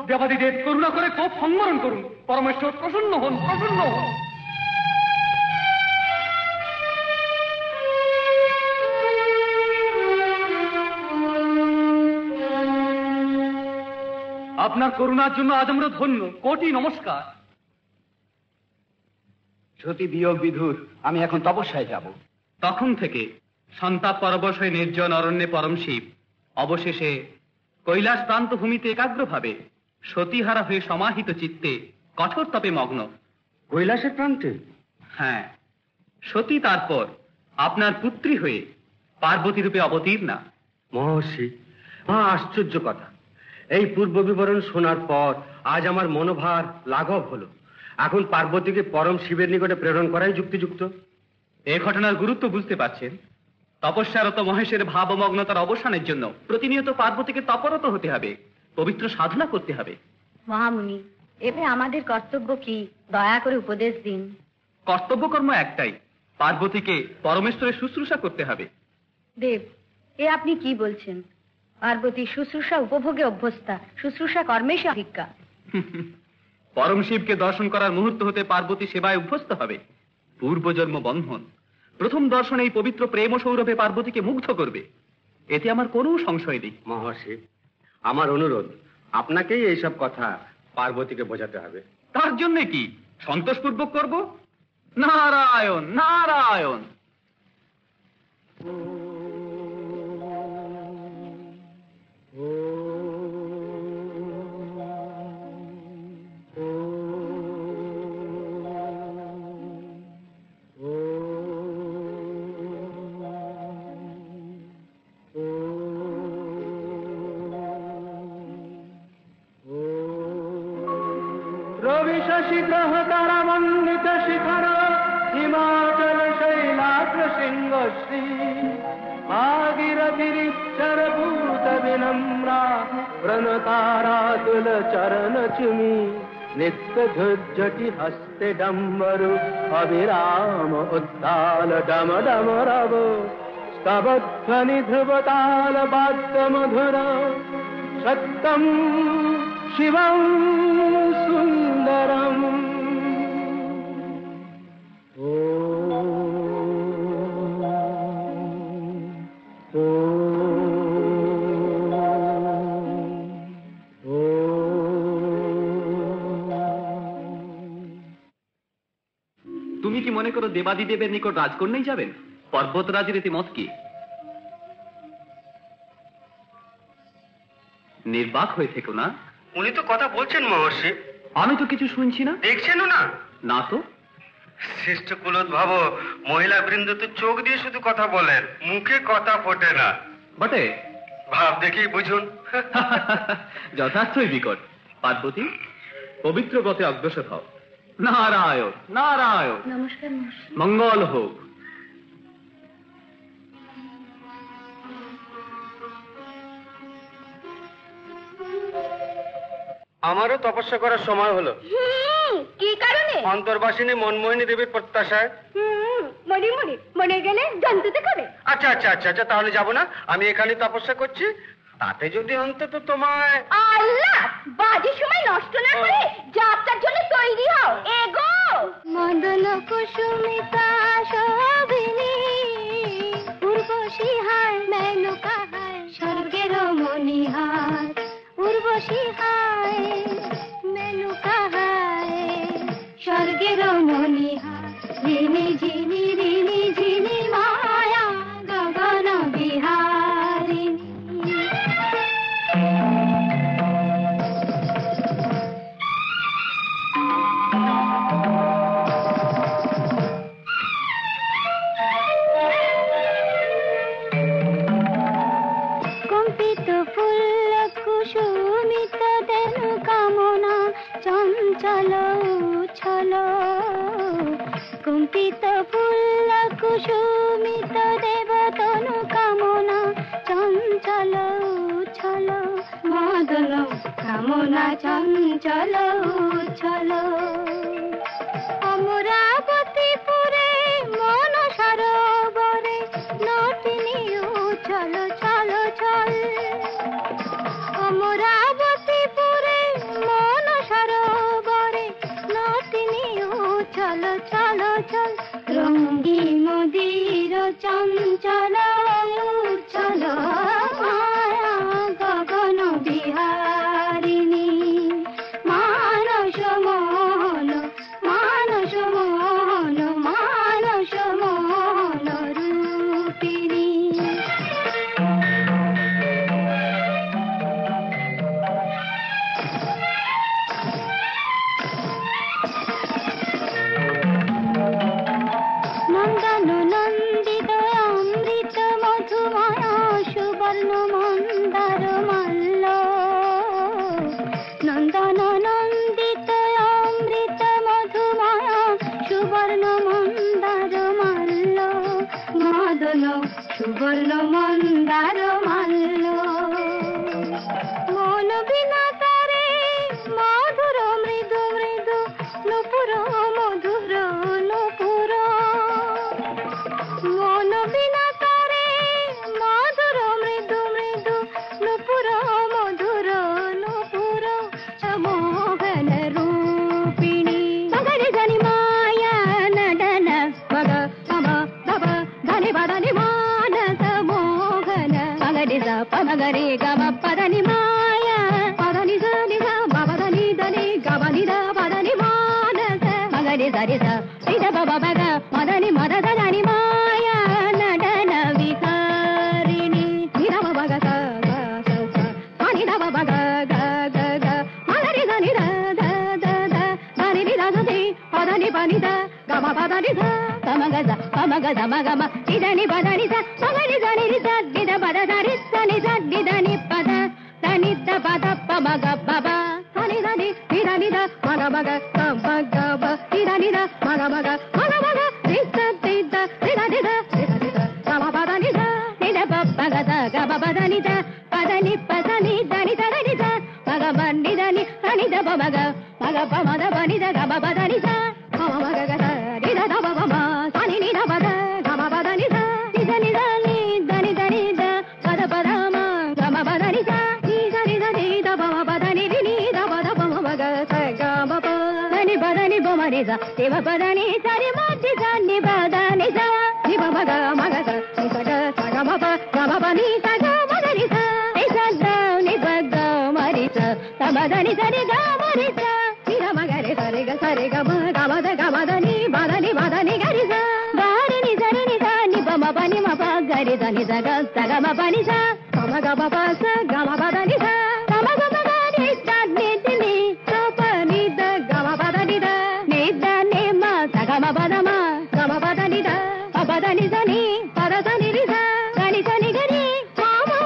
S3: দেবাদিদেব করুণা করে কোপ সংবরণ করুন। পরমেশ্বর প্রসন্ন হন, প্রসন্ন হন। আপনার করুণার জন্য আজ আমরা ধন্য। কোটি নমস্কার।
S6: সতী বিয়োগ বিধুর, আমি এখন তপস্যায় যাব।
S3: তখন থেকে সন্তাপ পরবশ হয়ে নির্জন অরণ্যে পরম শিব অবশেষে কৈলাস প্রান্ত ভূমিতে একাগ্রভাবে সতীহারা হয়ে সমাহিত চিত্তে কঠোর তপে মগ্ন।
S2: কৈলাসের প্রান্তে?
S3: হ্যাঁ, সতী তারপর আপনার পুত্রী হয়ে পার্বতী রূপে অবতীর্ণা।
S2: মহর্ষি, আশ্চর্য কথা। এই পূর্ব বিবরণ শোনার পর আজ আমার মনোভার লাঘব হলো। এখন পার্বতীকে পরম শিবের নিকটে প্রেরণ করাই যুক্তিযুক্ত।
S3: এ ঘটনার গুরুত্ব বুঝতে পারছেন? তপস্যারত মহেশের ভাবমগ্নতার অবসানের জন্য প্রতিনিয়ত পার্বতীকে তপরত হতে হবে, পবিত্র সাধনা করতে হবে।
S1: মহামুনি, এতে আমাদের কর্তব্য কি? দয়া করে উপদেশ দিন।
S3: কর্তব্যকর্ম একটাই, পার্বতীকে পরমেশ্বরের শুশ্রূষা করতে হবে।
S1: দেব, এ আপনি কি বলছেন? পার্বতী শুশ্রূষা উপভোগে অভ্যস্তা, শুশ্রূষা কর্মে সে অভিজ্ঞা।
S3: পরম শিবকে দর্শন করার মুহূর্ত হতে পার্বতী সেবায় অভ্যস্ত হবে। পূর্বজন্ম বন্ধন প্রথম দর্শনে এই পবিত্র প্রেম ও সৌরভে পার্বতীকে মুগ্ধ করবে, এতে আমার কোনো সংশয় নেই।
S2: মহর্ষি, আমার অনুরোধ, আপনাকেই এইসব কথা পার্বতীকে বোঝাতে হবে।
S3: তার জন্য কি সন্তোষপূর্বক করব? নারায়ণ নারায়ণ।
S7: রবি শশি গ্রহ তারামণ্ডিত शिखर हिमाचल शैलाग्र शृंगश्री भागीरथिरिच्चरभूत विनम्रा प्रणतारातुल चरण चुमी नित्य ध्वजटि हस्ते डम्बरु अविराम उद्दाल डम डम रव स्तबध्वनि ध्रुवताल वाद्य मधुर सत्यम शिवं सुंदरम।
S3: তুমি কি মনে করো দেবাদিদেবের নিকট রাজকন্যাই যাবেন? পর্বতরাজের এতে মত কি? নির্বাক হয়ে থেকো না।
S2: উনি তো কথা বলছেন মহর্ষি।
S3: আমি তো কিছু শুনছি না।
S2: দেখছেনও না?
S3: না তো।
S2: শ্রেষ্ঠ কুলোদ্ভব মহিলা বৃন্দ তো চোখ দিয়ে শুধু কথা বলেন, মুখে কথা ফোটে না।
S3: বটে?
S2: ভাব দেখেই বুঝুন।
S3: যথার্থই বিকট। পার্বতী, পবিত্র ব্রতে অগ্রসর হও। নারায়ণ নারায়ণ।
S1: নমস্কার মহর্ষি।
S3: মঙ্গল হোক।
S2: আমারও তপস্যা করার সময় হলো।
S1: কি কারণে?
S2: অন্তর্বাসিনী মনমোহিনী দেবীর প্রত্যাশায়।
S1: মনে গেলে জানতে করে।
S2: আচ্ছা আচ্ছা আচ্ছা আচ্ছা, তাহলে যাব না, আমি এখানে তপস্যা করছি। তাতে যদি অন্তত তোমায়।
S1: আল্লাহ, বাজে সময় নষ্ট না করে যাত্রার জন্য তৈরি হও। এগো মদন কুসুমিতা শোভিনী উর্বশী হায় মেনকা হায় স্বর্গের মণিহার উর্বশী হায় মেনকা হায় স্বর্গের মণিহার রিনি ঝিনি রিনি ঝিনি মায়া গগন বিহারিণী। কম্পিত ফুল কুসুমিত দেনু কামনা চঞ্চল উচ্ছল কম্পিত ফুল কুসুমিত দেবতনু কামনা চঞ্চল উচ্ছল মদন কামনা চঞ্চল উচ্ছল অমরাবতী পুরে মন সরোবরে নটিনী উচ্ছল চল চল অমরাবতী পুরে মন সরোবরে নটিনী উচ্ছল চল চল রঙ্গি মদির চঞ্চল উচ্ছল মায়া গগন বিহারিণী মানস মোহন মানস মোহন মানস মোহন রূপিণী। নন্দন নন্দিত অমৃত মধুময় সুবর্ণ মন্দার মাল্য নন্দন নন্দিত অমৃত মধুময় সুবর্ণ মন্দার মাল্য মদন সুবর্ণ মন্দার মাল্য মন বিনা তারে মধুর মৃদু মৃদু নুপুর মধুর নুপুর মন বিনা তারে মধুর মৃদু মৃদু নুপুর মধুর নুপুর মোহন রূপিণী মগরে জানি মায়া নডন মগ মম দব ধনি বদনি মানস মোহন মগরে জ পমগরে গম পదని మాయా పదని దని గ బబదని దని గబని ద పదని మానస మగరి సరి స ఇద బబ బగ మదని మదద దని మాయా నడన విహారిణి నిద బగ స స స పని ద బగ గ గ గ మగరి దని ద ద ద ద దని ని ద ది పదని పని ద గమ పదని ద సమగ జ సమగ జమ గమ ఇదని పదని ద మగరి దని రి ద ది ద పద దని దని ద ది దని పద దని ద పద పమగ బబ దని దని ని దని ద మగ మగ గమ గమ ని దని da maga maga maga maga nida nida nida nida nida gama pada nida nida baba gada gama pada nida pada ni pada nida nida nida maga nida ni nida baba ga maga baba da nida gama pada nida gama maga gada nida da baba ma sani nida pada gama pada nida nida nida nida nida nida pada pada ma gama pada nida nida nida nida baba pada nida nida pada baba maga gama pada ni pada ni baba nida deva pada ni sari ma nida ni pada nida ni baba ga maga ga nida ga gama pada ni sa gama pada nida nida da ni baba ma nida pada nida ni gama nida nida maga re sare ga gama da ni pada ni ga nida gare ni sare ni da ni baba pa ni ma pa gare da ni sa ga ma pa ni sa gama ga pa sa gama pada ni sa gama ga ma ni da ni ni sa pa ni da gama pada ni da ni ma sa gama pada ma gama pada ni da pada ni sa ni pada sa ni ri sa ni gari mama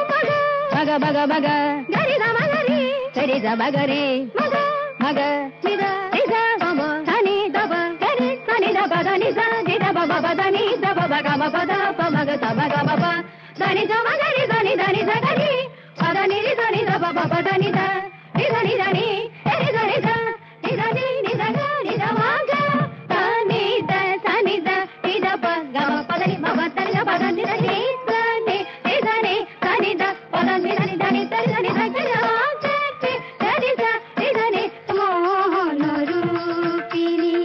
S1: maga maga maga gari da maga ri gari da maga ri maga maga ni da ri sa mama sa ni da ba gari sa ni da pada ni sa ni da baba pada ni da baba gama pada pa maga sa maga baba sa ni da maga ri sa ni da gari pada ni ri sa ni da baba pada ni da ri sa ni da ni ri sa ni da ni da gari da maga sa ni da ni da pa gama pada ni baba sa ni da pada ni da ni sa ni sa ni da pada ni da ni da ni sa ni da gari Mohan रूपिणी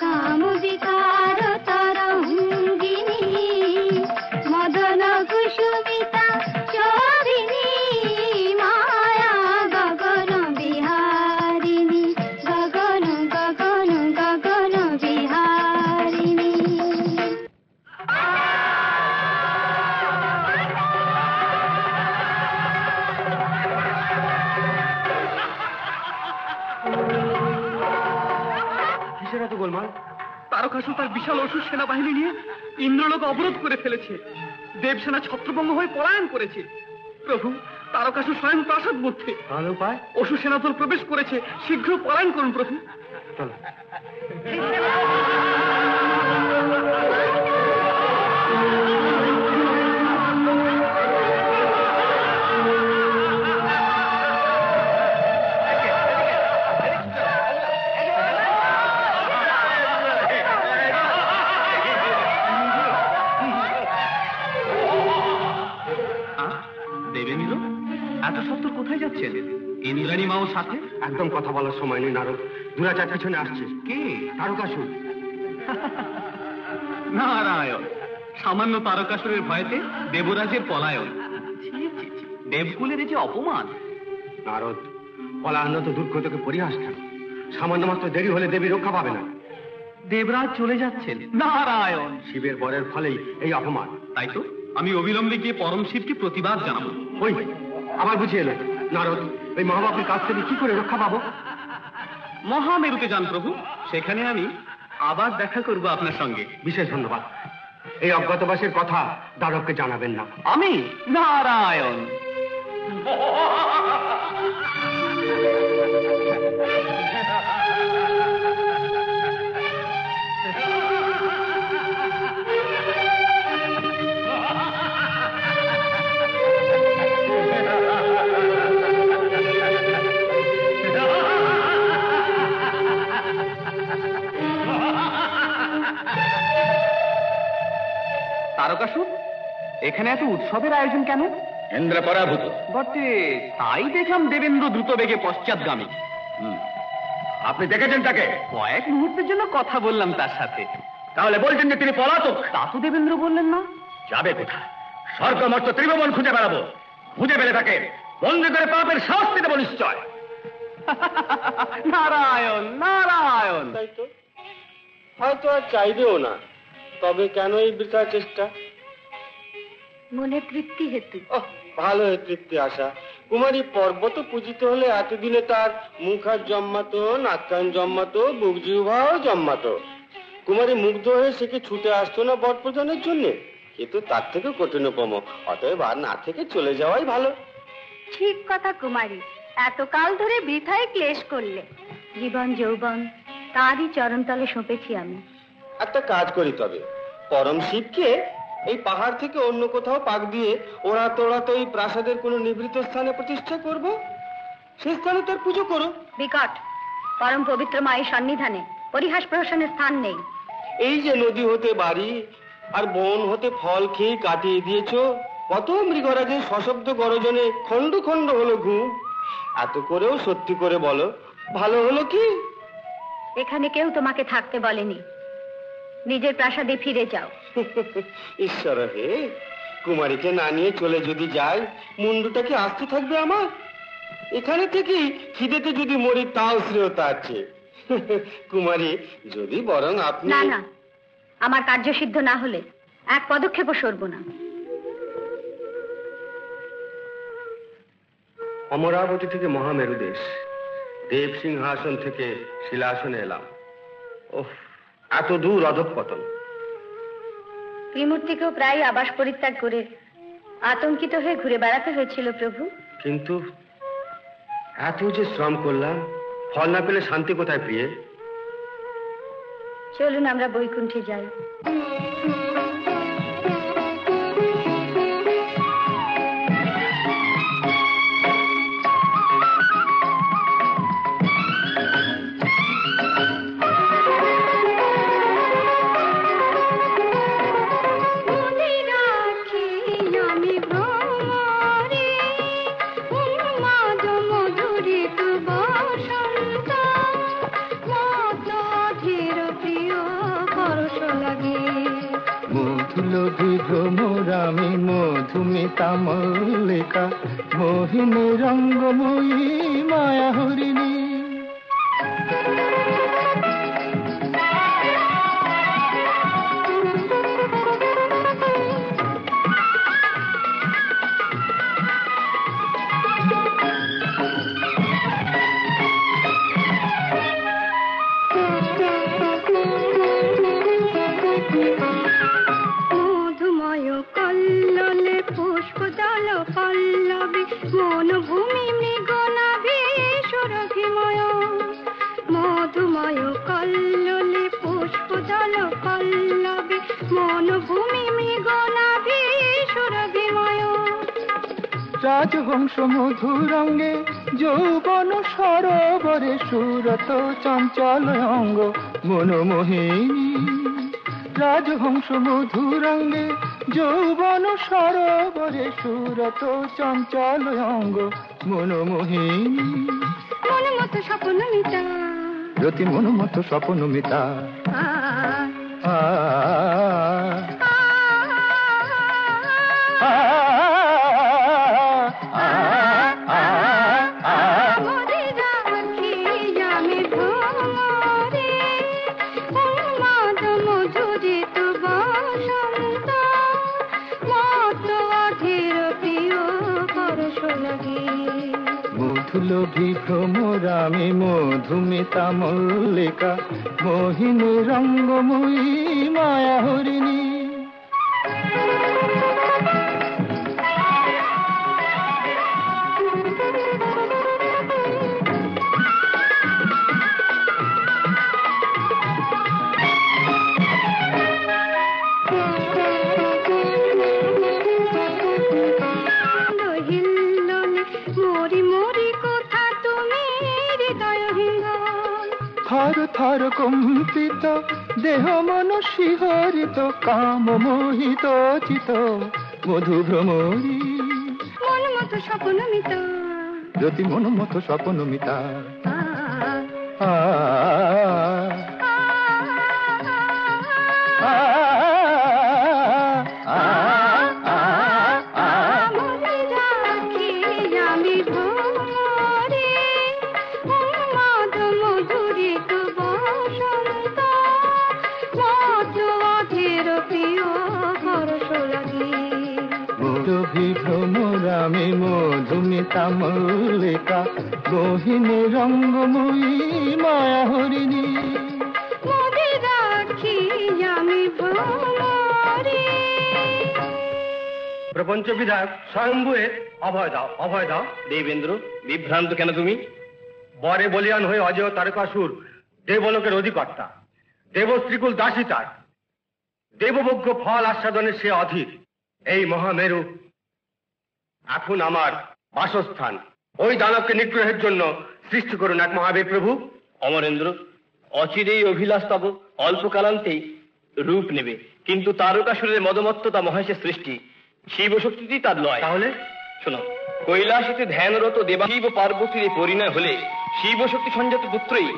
S1: कामुदिकार Tarangini Madan Kusumita शोभिनी माया गगन बिहारिणी गगन गगन गगन बिहारिणी
S3: কিসের এত গোলমাল? তারকাসুর তার বিশাল অসুর সেনাবাহিনী নিয়ে ইন্দ্রলোক অবরোধ করে ফেলেছে। দেবসেনা ছত্রভঙ্গ হয়ে পলায়ন করেছে। প্রভু, তারকাসুর স্বয়ং প্রাসাদ মধ্যে।
S2: তাহলে উপায়?
S3: অসুর সেনাদল প্রবেশ করেছে, শীঘ্র পলায়ন করুন প্রভু।
S2: চলো।
S3: দেবেন্দ্র, এত সত্তর কোথায় যাচ্ছেন? ইন্দ্রাণী মাও সাথে?
S2: একদম কথা বলার সময় নেই নারদ, দুরাচার পিছনে আসছে।
S3: কে?
S2: তারকাসুর।
S3: নারায়ণ, সামান্য তারকাসুরের ভয়েতে দেবরাজের পলায়ন। দেবকুলের যে অপমান।
S2: নারদ, পলায়ন তো দুর্গ থেকে পরিহাস কেন? সামান্য মাত্র দেরি হলে দেবী রক্ষা পাবে না।
S3: দেবরাজ চলে যাচ্ছেন। নারায়ণ,
S2: শিবের বরের ফলেই এই অপমান।
S3: তাই তো আমি অবিলম্বে গিয়ে পরম শিবকে প্রতিবাদ জানাবো।
S2: ওই আবার বুঝিয়ে এলেন নারদ, এই মহাবাপুর কাছ থেকে কি করে রক্ষা পাবো?
S3: মহামেরুতে যান প্রভু, সেখানে আমি আবার দেখা করব আপনার সঙ্গে।
S2: বিশেষ ধন্যবাদ। এই অজ্ঞাতবাসের কথা দানবকে জানাবেন না।
S3: আমি? নারায়ণ। তারকাসুর, এখানে এত উৎসবের আয়োজন কেন?
S4: ইন্দ্র পরাভূত।
S3: বটে, তাই দেখলাম দেবেন্দ্র দ্রুত বেগে পশ্চাৎগামী।
S4: আপনি দেখেছেন তাকে?
S3: কয়েক মুহূর্তের জন্য কথা বললাম তার সাথে।
S4: তাহলে বলছেন যে তিনি পলাতক?
S3: তা তো দেবেন্দ্র বললেন না।
S4: যাবে কোথায়? স্বর্গমর্ত ত্রিভুবন খুঁজে বেড়াবো। খুঁজে পেলে তাকে বন্দি করে পাপের শাস্তি দেব নিশ্চয়।
S3: নারায়ণ নারায়ণ।
S2: তাই তো, হয়তো আর চাইবেও না। তবে কেন এই বৃথা চেষ্টা?
S1: মনে তৃপ্তি হেতু।
S2: ভালো তৃপ্তি আশা। কুমারী পর্বত পূজিত হলে এতদিনে তার মুখ হাত জন্মাতো, নাক কান জন্মাতো, বুক জিহ্বাও জন্মাতো। কুমারী মুগ্ধ হয়ে সে কি ছুটে আসতো না বট প্রদানের জন্য? কিন্তু তার থেকে কঠিনতম। অতএব আর না থেকে চলে যাওয়াই ভালো।
S1: ঠিক কথা কুমারী, এতকাল ধরে বৃথায় ক্লেশ করলে। জীবন যৌবন তারই চরণতলে সঁপেছি আমি।
S2: একটা কাজ করি তবে, পরম শিবকে এই পাহাড় থেকে অন্য কোথাও পাক দিয়ে ওরা তোরা তো এই প্রাসাদের কোনো নিভৃত স্থানে প্রতিষ্ঠা করব, সে স্থানে তার পুজো করো।
S1: বিকট পরম পবিত্র মায়ের সন্নিধানে পরিহাস প্রহসনের স্থান নেই।
S2: এই যে নদী হতে বাড়ি আর বন হতে ফল খেয়ে কাটিয়ে দিয়েছো, কত মৃগরাজের সশব্দ গর্জনে খণ্ড খণ্ড হলো ঘুম। এত করেও সত্যি করে বলো, ভালো হলো কি?
S1: এখানে কেউ তোমাকে থাকতে বলেনি, নিজের প্রাসাদে ফিরে যাও।
S2: ঈশ্বর হে, কুমারীকে না নিয়ে চলে যদি যাই, মুন্ডুটা কি আসতে থাকবে আমার? এখানে থেকেই খিদেতে যদি মরি তাও শ্রেয়তা আছে। কুমারী, যদি বরং আপনি...
S1: না না, আমার কার্য সিদ্ধ না হলে এক পদক্ষেপও সরব না।
S2: অমরাবতী থেকে মহামেরু দেশ, দেব সিংহাসন থেকে শিলাসনে এলাম। ওহ, এত দূর অধঃপতন।
S1: ত্রিমূর্তিকেও প্রায় আবাস পরিত্যাগ করে আতঙ্কিত হয়ে ঘুরে বেড়াতে হয়েছিল প্রভু।
S2: কিন্তু এত যে শ্রম করলাম, ফল না পেলে শান্তি কোথায় প্রিয়ে?
S1: চলুন আমরা বৈকুণ্ঠে যাই।
S7: মধুলোভী ভ্রমরামী মধুমিতা মল্লিকা মোহিনী রঙ্গময়ী মায়া হরিণী। রাজহংস মধুরঙ্গে যৌবন সরোবরে সুরত চঞ্চল অঙ্গ মনোমোহিনী। রাজহংস মধুরঙ্গে যৌবন সরোবরে সুরত চঞ্চল অঙ্গ মনোমোহিনী।
S1: মনমত স্বপ্ন মিতা,
S7: রতি মনমত স্বপ্ন মিতা। মধুলোভী ভ্রমরামী মধুমিতা মল্লিকা মোহিনী রঙ্গময়ী মায়া হরিণী। থর থর কম্পিত দেহ মন শিহরিত কাম মোহিত চিত মধু ভ্রমরী।
S1: মনমত স্বপ্ন মিতা,
S7: জ্যোতি মনমত স্বপ্ন মিতা। ভ্রমরামী মধুমিতা মল্লিকা মোহিনী রঙ্গময়ী মায়া হরিণী।
S2: প্রপঞ্চ বিধায়ক স্বয়ম্ভুয়ের অভয় দাও, অভয় দাও।
S5: দেবেন্দ্র, বিভ্রান্ত কেন তুমি?
S2: বরে বলিয়ান হয়ে অজয় তারকাসুর দেবলোকের অধিকর্তা, দেবশ্রীকুল দাসী তার, দেবভোগ্য ফল আস্বাদনের সে অধীর। এই মহামেরু এখন আমার বাসস্থান। ওই দানবকে নিগ্রহের জন্য সৃষ্টি করুন এক মহাবীর প্রভু।
S5: অমরেন্দ্র, অচিরেই অভিলাষ তব অল্পকালান্তেই রূপ নেবে, কিন্তু তারকাসুরের মদমত্ততা মহেশের সৃষ্টি, শিব শক্তিটি তার লয়।
S2: তাহলে
S5: শোনো, কৈলাসেতে ধ্যানরত দেবা শিব পার্বতীর এই পরিণয় হলে শিব শক্তি সঞ্জাত পুত্রই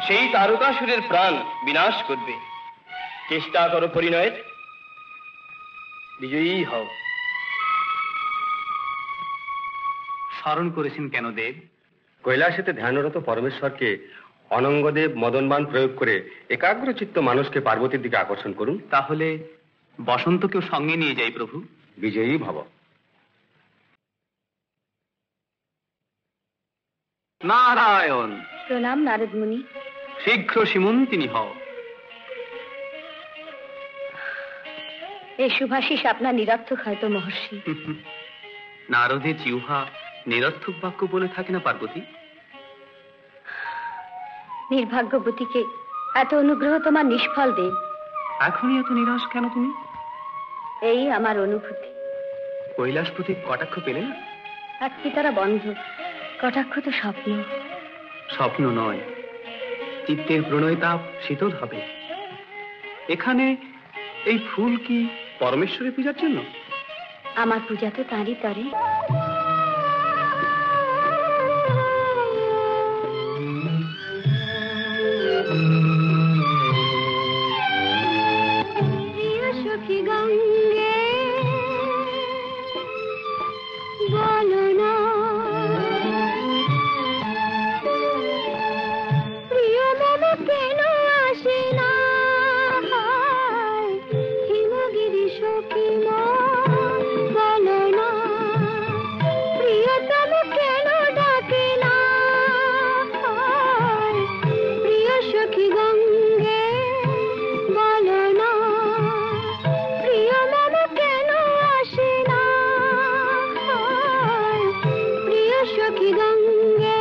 S5: সেই তারকাসুরের প্রাণ বিনাশ করবে। চেষ্টা করো পরিণয়ের, বিজয়ী হও।
S3: স্মরণ করেছেন কেন দেব?
S2: কৈলাসেতে ধ্যানরত পরমেশ্বরকে অনঙ্গদেব মদনবান প্রয়োগ করে একাগ্রচিত্ত মানুষকে পার্বতীর দিকে আকর্ষণ করুন।
S3: তাহলে বসন্তকেও সঙ্গে নিয়ে যাই প্রভু।
S2: বিজয়ী ভব।
S3: নারায়ণ।
S1: প্রণাম নারদ মুনি।
S3: শীঘ্র সীমন্তিনী হও।
S1: এই শুভাশিস আপনার নিরর্থক হয়তো মহর্ষি।
S3: নারদের জিহ্বা নিরর্থক বাক্য বলে থাকে না পার্বতী?
S1: নির্ভাগ্যবতীকে এত অনুগ্রহ তোমার নিষ্ফল দেব।
S3: এখনই এত নিরাশ কেন তুমি?
S1: এই আমার অনুভূতি।
S3: কৈলাসপতি কটাক্ষ পেলে না?
S1: এক পিতারা বন্ধ, কটাক্ষ তো স্বপ্ন।
S3: স্বপ্ন নয়, চিত্তের প্রণয় তাপ শীতল হবে। এখানে এই ফুল কি পরমেশ্বরের পূজার জন্য?
S1: আমার পূজা তো তাঁরই তরে। সখী গঙ্গে বলো না, প্রিয় মম কেন আসে না, হিমগিরি সখী বলো না, প্রিয়তম কেন ডাকে না, প্রিয় সখী গঙ্গে বলো না, প্রিয় মম কেন আসে না, প্রিয় সখী গঙ্গে।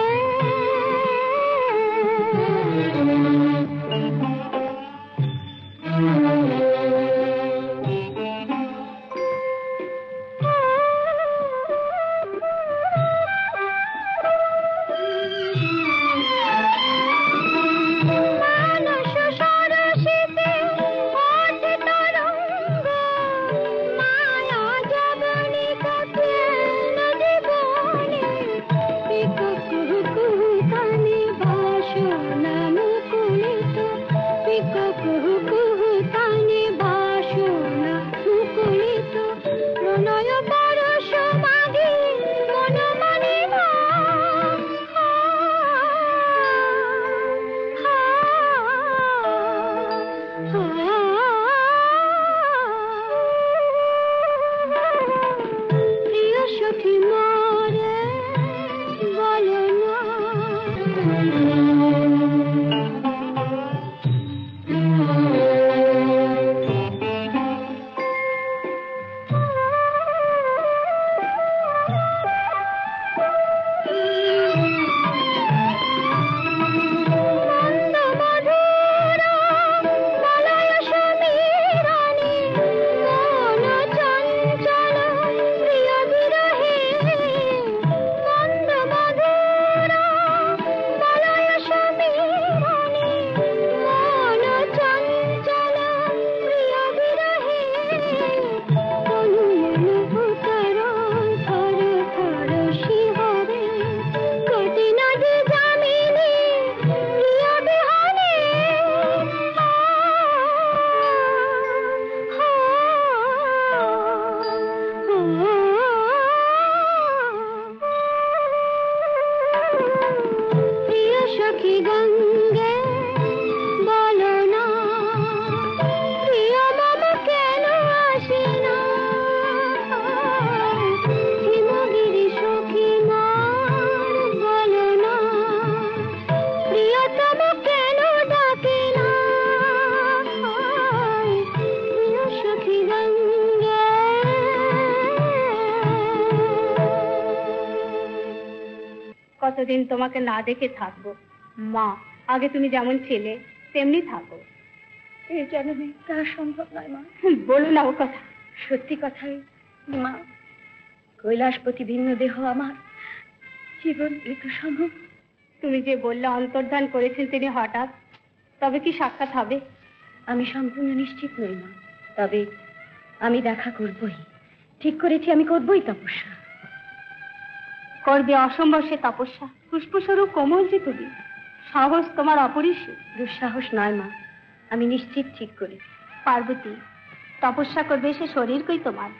S1: মানস সরসিতে ওঠে তরঙ্গ, মায়া জবনিকা কেন জীবনে, পিক কুহু তানে বাসনা মুকুলিত, পিক কুহু তানে বাসনা মুকুলিত, প্রণয় পরশ মাগে মন মানে না, প্রিয় সখী মরে বলো না। মন্দ মধুর বলয় সমীরণে, মন চঞ্চল প্রিয় বিরহে, মন্দ মধুর বলয় সমীরণে, মন চঞ্চল প্রিয় বিরহে, তনু অনুভূতর থর থর শিহরে, কোটি নদী জামিনী প্রিয় বিহনে, প্রিয় সখী গঙ্গে বলো না, প্রিয় মম কেন আসে না, হিমগিরি সখী বলো না, প্রিয়তম কেন ডাকে না, প্রিয় সখী গঙ্গে। কতদিন তোমাকে না দেখে থাকবো মা, আগে তুমি যেমন ছিলে তেমনি থাকো। এই জন্মে তা সম্ভব নয় মা। বলো না ও কথা। সত্যি কথাই মা, কৈলাসপতি ভিন্ন দেহ আমার, জীবন ঋতু সম্ভব। তুমি যে বললে অন্তর্ধান করেছেন তিনি হঠাৎ, তবে কি সাক্ষাৎ হবে? আমি সম্পূর্ণ নিশ্চিত নই মা, তবে আমি দেখা করবই। ঠিক করেছি আমি করবই তপস্যা। করবে অসম্ভব সে তপস্যা। পুষ্পস্বরূপ কোমল যে তুমি, সাহস তোমার অপরিসীম। দুঃসাহস নয় মা, আমি নিশ্চিত ঠিক করি। পার্বতী, তপস্যা করবে সে শরীর কই তোমার?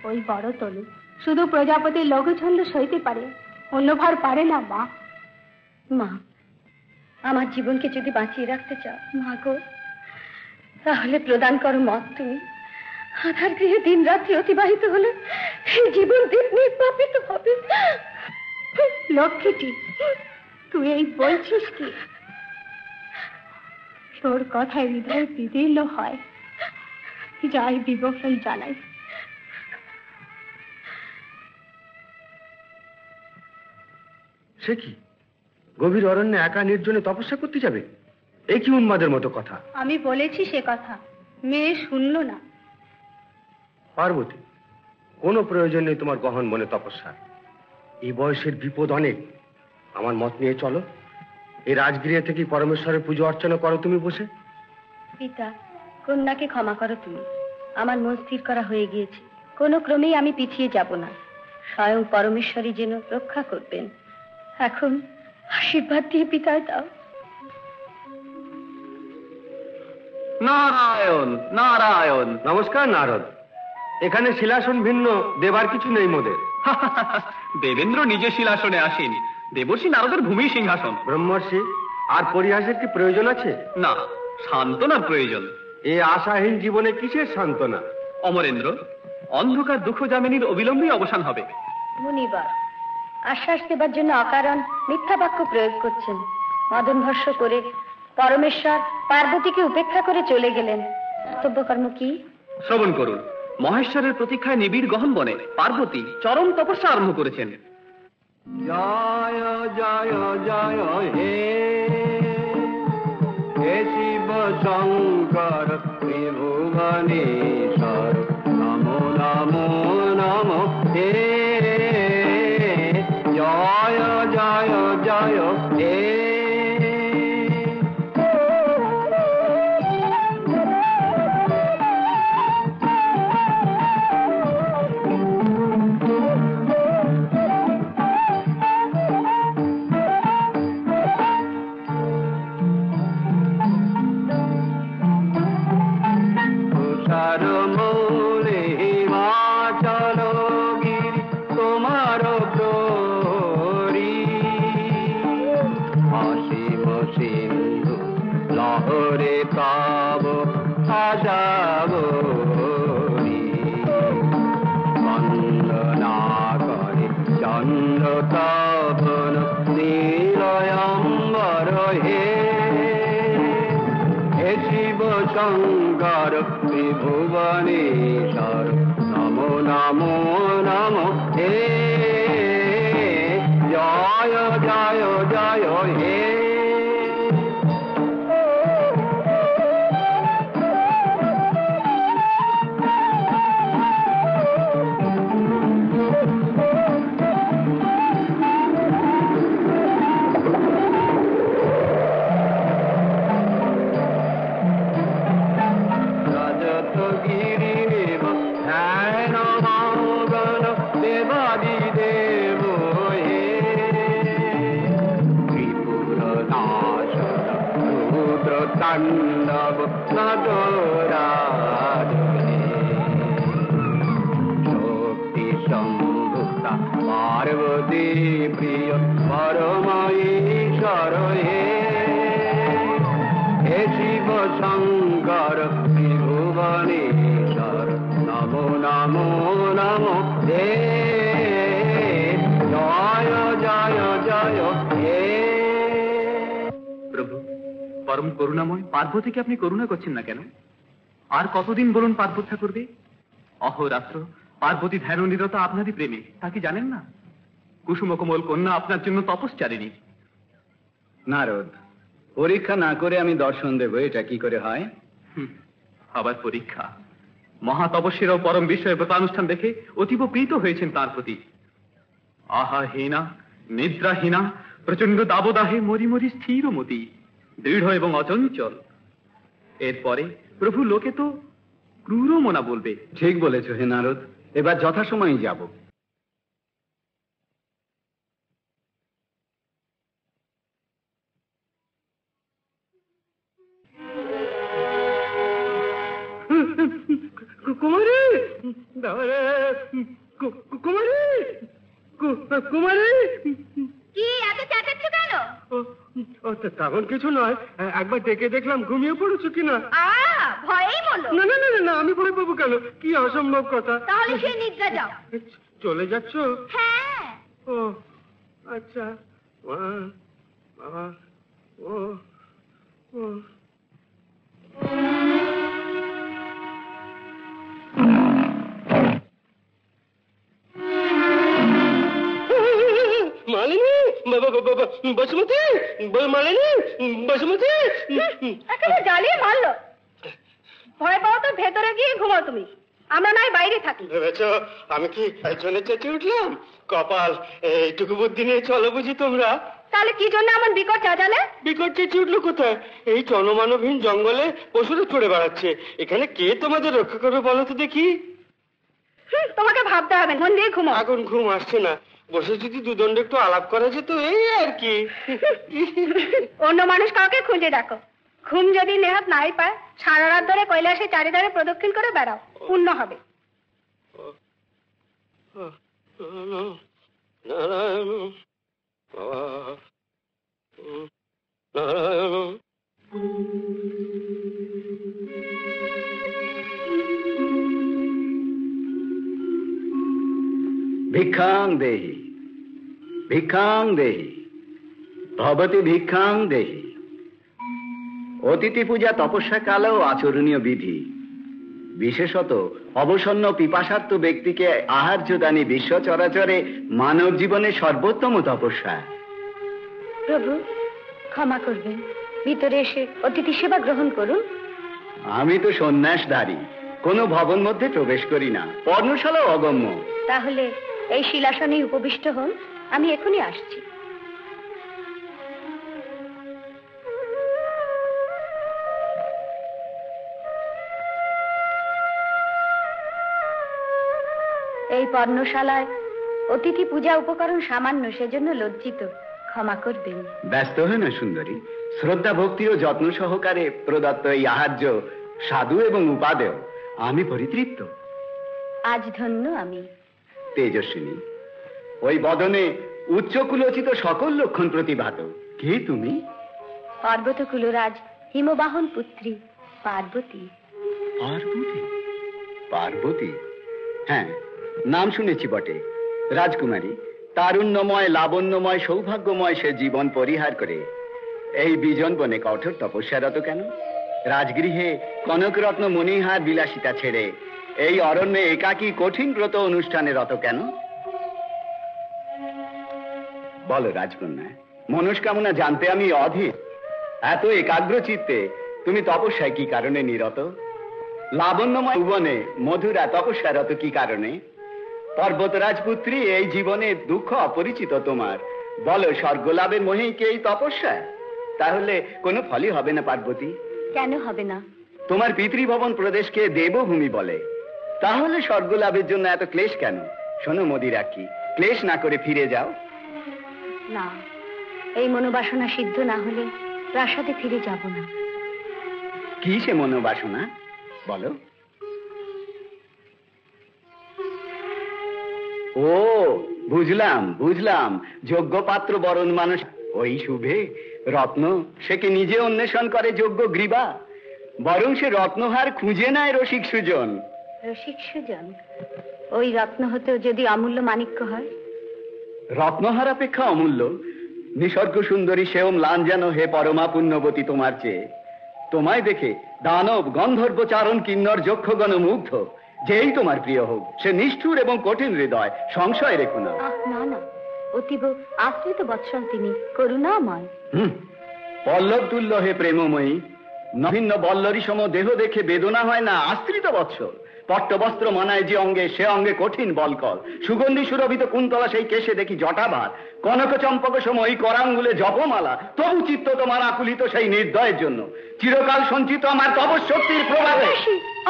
S1: ওই বড় তনু শুধু প্রজাপতির লঘুছন্দ সইতে পারে, অন্য ভার পারে না মা। মা, আমার জীবনকে যদি বাঁচিয়ে রাখতে চাও মা গো, তাহলে প্রদান করো মত তুমি। আধার গৃহে দিন রাত্রি অতিবাহিত হলে এই জীবন দিন নির্বাপিত হবে। লক্ষ্মীটি, তুই এই বলছিস কি? তোর কথায় হৃদয় বিদীর্ণ হয়, যাই বিবরণ জানাই।
S2: সে কি, গভীর অরণ্যে একা নির্জনে তপস্যা করতে যাবে? এ কি উন্মাদের মতো কথা?
S1: আমি বলেছি সে কথা, মেয়ে শুনল না।
S2: পার্বতী, কোনো প্রয়োজন নেই তোমার গহন মনে তপস্যা। এই বয়সের বিপদ অনেক। আমার মত নিয়ে চলো, এই রাজগৃহে থেকে পরমেশ্বরের পুজো অর্চনা করো তুমি বসে।
S1: পিতা, কন্যাকে ক্ষমা করো তুমি। আমার মন স্থির করা হয়ে গিয়েছে, কোনো ক্রমেই আমি পিছিয়ে যাব না। স্বয়ং পরমেশ্বরী যেন রক্ষা করবেন। এখন আশীর্বাদ দিয়ে বিদায় দাও।
S3: নারায়ণ নারায়ণ।
S2: নমস্কার নারদ। এখানে শিলাসন ভিন্ন দেবার কিছু নেই মোদের।
S3: দেবেন্দ্র নিজে শিলাসনে আসেন, দেবর্ষি নারদের ভূমি সিংহাসন।
S2: ব্রহ্মর্ষি, আর পরিহাসের কি প্রয়োজন আছে?
S3: না, সান্ত্বনার প্রয়োজন।
S2: এই আশাহীন জীবনে কিসের সান্ত্বনা?
S3: অমরেন্দ্র, অন্ধকার দুঃখ যামিনীর অবিলম্বেই অবসান হবে।
S1: মুনিবার, আশ্বাস দেবার জন্য অকারণ মিথ্যা বাক্য প্রয়োগ করছেন। মদন ভস্য করে পরমেশ্বর পার্বতীকে উপেক্ষা করে চলে গেলেন। কর্তব্যকর্ম কি?
S3: শ্রবণ করুন। মহেশ্বরের প্রতীক্ষায় নিবিড় গহন বনে পার্বতী চরম তপস্যা আরম্ভ করেছেন।
S2: জয় জয় জয় হে হে শিব শঙ্কর ত্রিভুবনেশ্বর, নমো নমো নমো হে জয় জয় জয় হে। শঙ্কর ত্রিভুবনেশ্বর, নমো নমো নমো হে জয় জয় জয় হে। তাণ্ডব নটরাজনে শক্তি সম্ভুতা পার্বতী প্রিয় পরমেশ্বর হে হে শিব শঙ্কর ত্রিভুবনেশ্বর, নমো নমো নমো হে জয় জয় জয় হে।
S3: প্রভু, পরম করুণাময়, পার্বতীকে আপনি করুণা করছেন না কেন? আর কতদিন বলুন পার্বত্যা করবে? অহোরাত্র পার্বতী ধ্যান নিরত আপনারই প্রেমে, তা কি জানেন না? কুসুম কোমল কন্যা আপনার জন্য তপস্যারিণী।
S6: নারদ, পরীক্ষা না করে আমি দর্শন দেবো, এটা কি করে হয়?
S3: আবার পরীক্ষা? মহাতপস্বীরাও পরম বিষয়ে ব্রতানুষ্ঠান দেখে অতীব প্রীত হয়েছেন তার প্রতি। আহাহীনা, নিদ্রাহীনা, প্রচন্ড দাবদাহে মরি মরি স্থিরমতি, দৃঢ় এবং অচঞ্চল। এরপরে প্রভু লোকে তো ক্রূরমনা বলবে।
S6: ঠিক বলেছ হে নারদ, এবার যথাসময়ে যাব।
S2: কুমারী, কুমারী, কুমারী।
S1: কি এত চেঁচাচ্ছ কেন?
S2: তেমন কিছু নয়, একবার ডেকে দেখলাম ঘুমিয়ে পড়েছো কিনা।
S1: ভয়েই বলো?
S2: না না না না, আমি ভয় পাবো কেন? কি অসম্ভব কথা।
S1: তাহলে সেই নিদ্রা যাও।
S2: চলে যাচ্ছ?
S1: হ্যাঁ।
S2: ও আচ্ছা। বাবা, ও ও মালিনী, বসুমতী, মালিনী, বসুমতী।
S1: একেবারে জ্বালিয়ে মারলো। ভয় পাও তো ভেতরে গিয়ে ঘুমাও তুমি, আমরা নয় বাইরে থাকি।
S2: ভেবেছ আমি কি একজনের চেঁচে উঠলাম? কপাল, এইটুকু বুদ্ধি নিয়ে চলো বুঝি তোমরা।
S1: তাহলে কি জন্য আমার বিকট চেঁচালে?
S2: বিকট চেঁচে উঠলো কোথায়? এই জনমানবহীন জঙ্গলে পশুরা চড়ে বেড়াচ্ছে, এখানে কে তোমাদের রক্ষা করবে বলো তো দেখি?
S1: তোমাকে ভাবতে হবে, মন দিয়ে ঘুমাও।
S2: এখন ঘুম আসছে না, বসে যদি দুদণ্ড একটু আলাপ করা যেত, এই আর কি।
S1: অন্য মানুষ কাউকে খুঁজে দেখো, ঘুম যদি নেহাত নাই পায় সারা রাত ধরে কৈলাসে চারিধারে প্রদক্ষিণ করে বেড়াও, পূর্ণ হবে।
S2: নারায়ণ নারায়ণ।
S6: ভিক্ষাং দেহি, ভিক্ষাং দেহি, ভবতি ভিক্ষাং দেহি। অতিথি পূজা তপস্যা কালেও আচরণীয় বিধি, বিশেষত অবসন্ন পিপাসার্থ ব্যক্তিকে আহার্য দানি বিশ্ব চরাচরে মানব জীবনের সর্বোত্তম তপস্যা।
S1: প্রভু ক্ষমা করবেন, ভিতরে এসে অতিথি সেবা গ্রহণ করুন।
S6: আমি তো সন্ন্যাসধারী, কোনো ভবন মধ্যে প্রবেশ করি না, পর্ণশালাও অগম্য।
S1: তাহলে এই শিলাসনে উপবিষ্ট হন, আমি এখনই আসছি। এই পর্ণশালায় অতিথি পূজা উপকরণ সামান্য, সেজন্য লজ্জিত, ক্ষমা করবেন।
S6: ব্যস্ত হয় না সুন্দরী, শ্রদ্ধা ভক্তি ও যত্ন সহকারে প্রদত্ত এই আহার্য সাধু এবং উপাদেয়, আমি পরিতৃপ্ত।
S1: আজ ধন্য আমি।
S6: তেজস্বিনী, ওই বদনে উচ্চ কুলোচিত সকল লক্ষণ প্রতিভাত। কে তুমি?
S1: পর্বত কুলরাজ হিমবাহন পুত্রী পার্বতী।
S6: পার্বতী? পার্বতী, হ্যাঁ, নাম শুনেছি বটে। রাজকুমারী, তারুণ্যময়, লাবণ্যময়, সৌভাগ্যময় সে জীবন পরিহার করে এই বিজন বনে কঠোর তপস্যারত কেন? রাজগৃহে কনকরত্ন মণিহার বিলাসিতা ছেড়ে এই অরণ্যে একাকী কঠিন ব্রত অনুষ্ঠানে রত কেন? বলো রাজকন্যা, মনস্কামনা জানতে আমি অধীর। এত একাগ্র চিত্তে তুমি তপস্যায় কি কারণে নিরত? লাবণ্যময় ভুবনে মধুরা তপস্যারত কি কারণে? পর্বতরাজ পুত্রী, এই জীবনে দুঃখ অপরিচিত তোমার, বলো স্বর্গলাভের মোহেই কি এই তপস্যা? তাহলে কোনো ফলই হবে না পার্বতী।
S1: কেন হবে না?
S6: তোমার পিতৃভবন প্রদেশকে দেবভূমি বলে, তাহলে স্বর্গলাভের জন্য এত ক্লেশ কেন? শোনো মদিরাক্ষী, ক্লেশ না করে ফিরে যাও।
S1: না, এই মনোবাসনা সিদ্ধ না হলে প্রাসাদে ফিরে যাব না।
S6: কি সে মনোবাসনা বলো? ও বুঝলাম বুঝলাম, যোগ্য পাত্র বরণ মানুষ, ওই শুভে রত্ন সে কি নিজে অন্বেষণ করে যোগ্য গ্রীবা? বরং সে রত্নহার খুঁজে নেয় রসিক সুজন।
S1: রসিক সুজন? ওই রত্ন হতেও যদি অমূল্য মাণিক্য হয়?
S6: রত্নহার অপেক্ষা অমূল্য নিসর্গ সুন্দরী সেও ম্লান যেন হে পরমা পুণ্যবতী তোমার চেয়ে। তোমায় দেখে দানব, গন্ধর্ব, চারণ, কিন্নর, যক্ষগণ মুগ্ধ। যেই তোমার প্রিয় হোক, সে নিষ্ঠুর এবং কঠিন হৃদয়, সংশয় রেখো না।
S1: না না, অতীব আশ্রিত বৎসল তিনি, করুণাময়।
S6: পল্লব তুল্য হে প্রেমময়ী, নভিন্ন বল্লরী সম দেহ দেখে বেদনা হয় না আশ্রিত বৎসর। পট্টবস্ত্র মানায় যে অঙ্গে, সে অঙ্গে কঠিন বলকল। সুগন্ধি সুরভিত কুন্তলা সেই কেশে দেখি জটাভার। কনক চম্পক সম এই করাঙ্গুলে জপমালা। তবু চিত্ত তোমার আকুলিত সেই নির্দয়ের জন্য। চিরকাল সঞ্চিত আমার তপশক্তির প্রভাবে।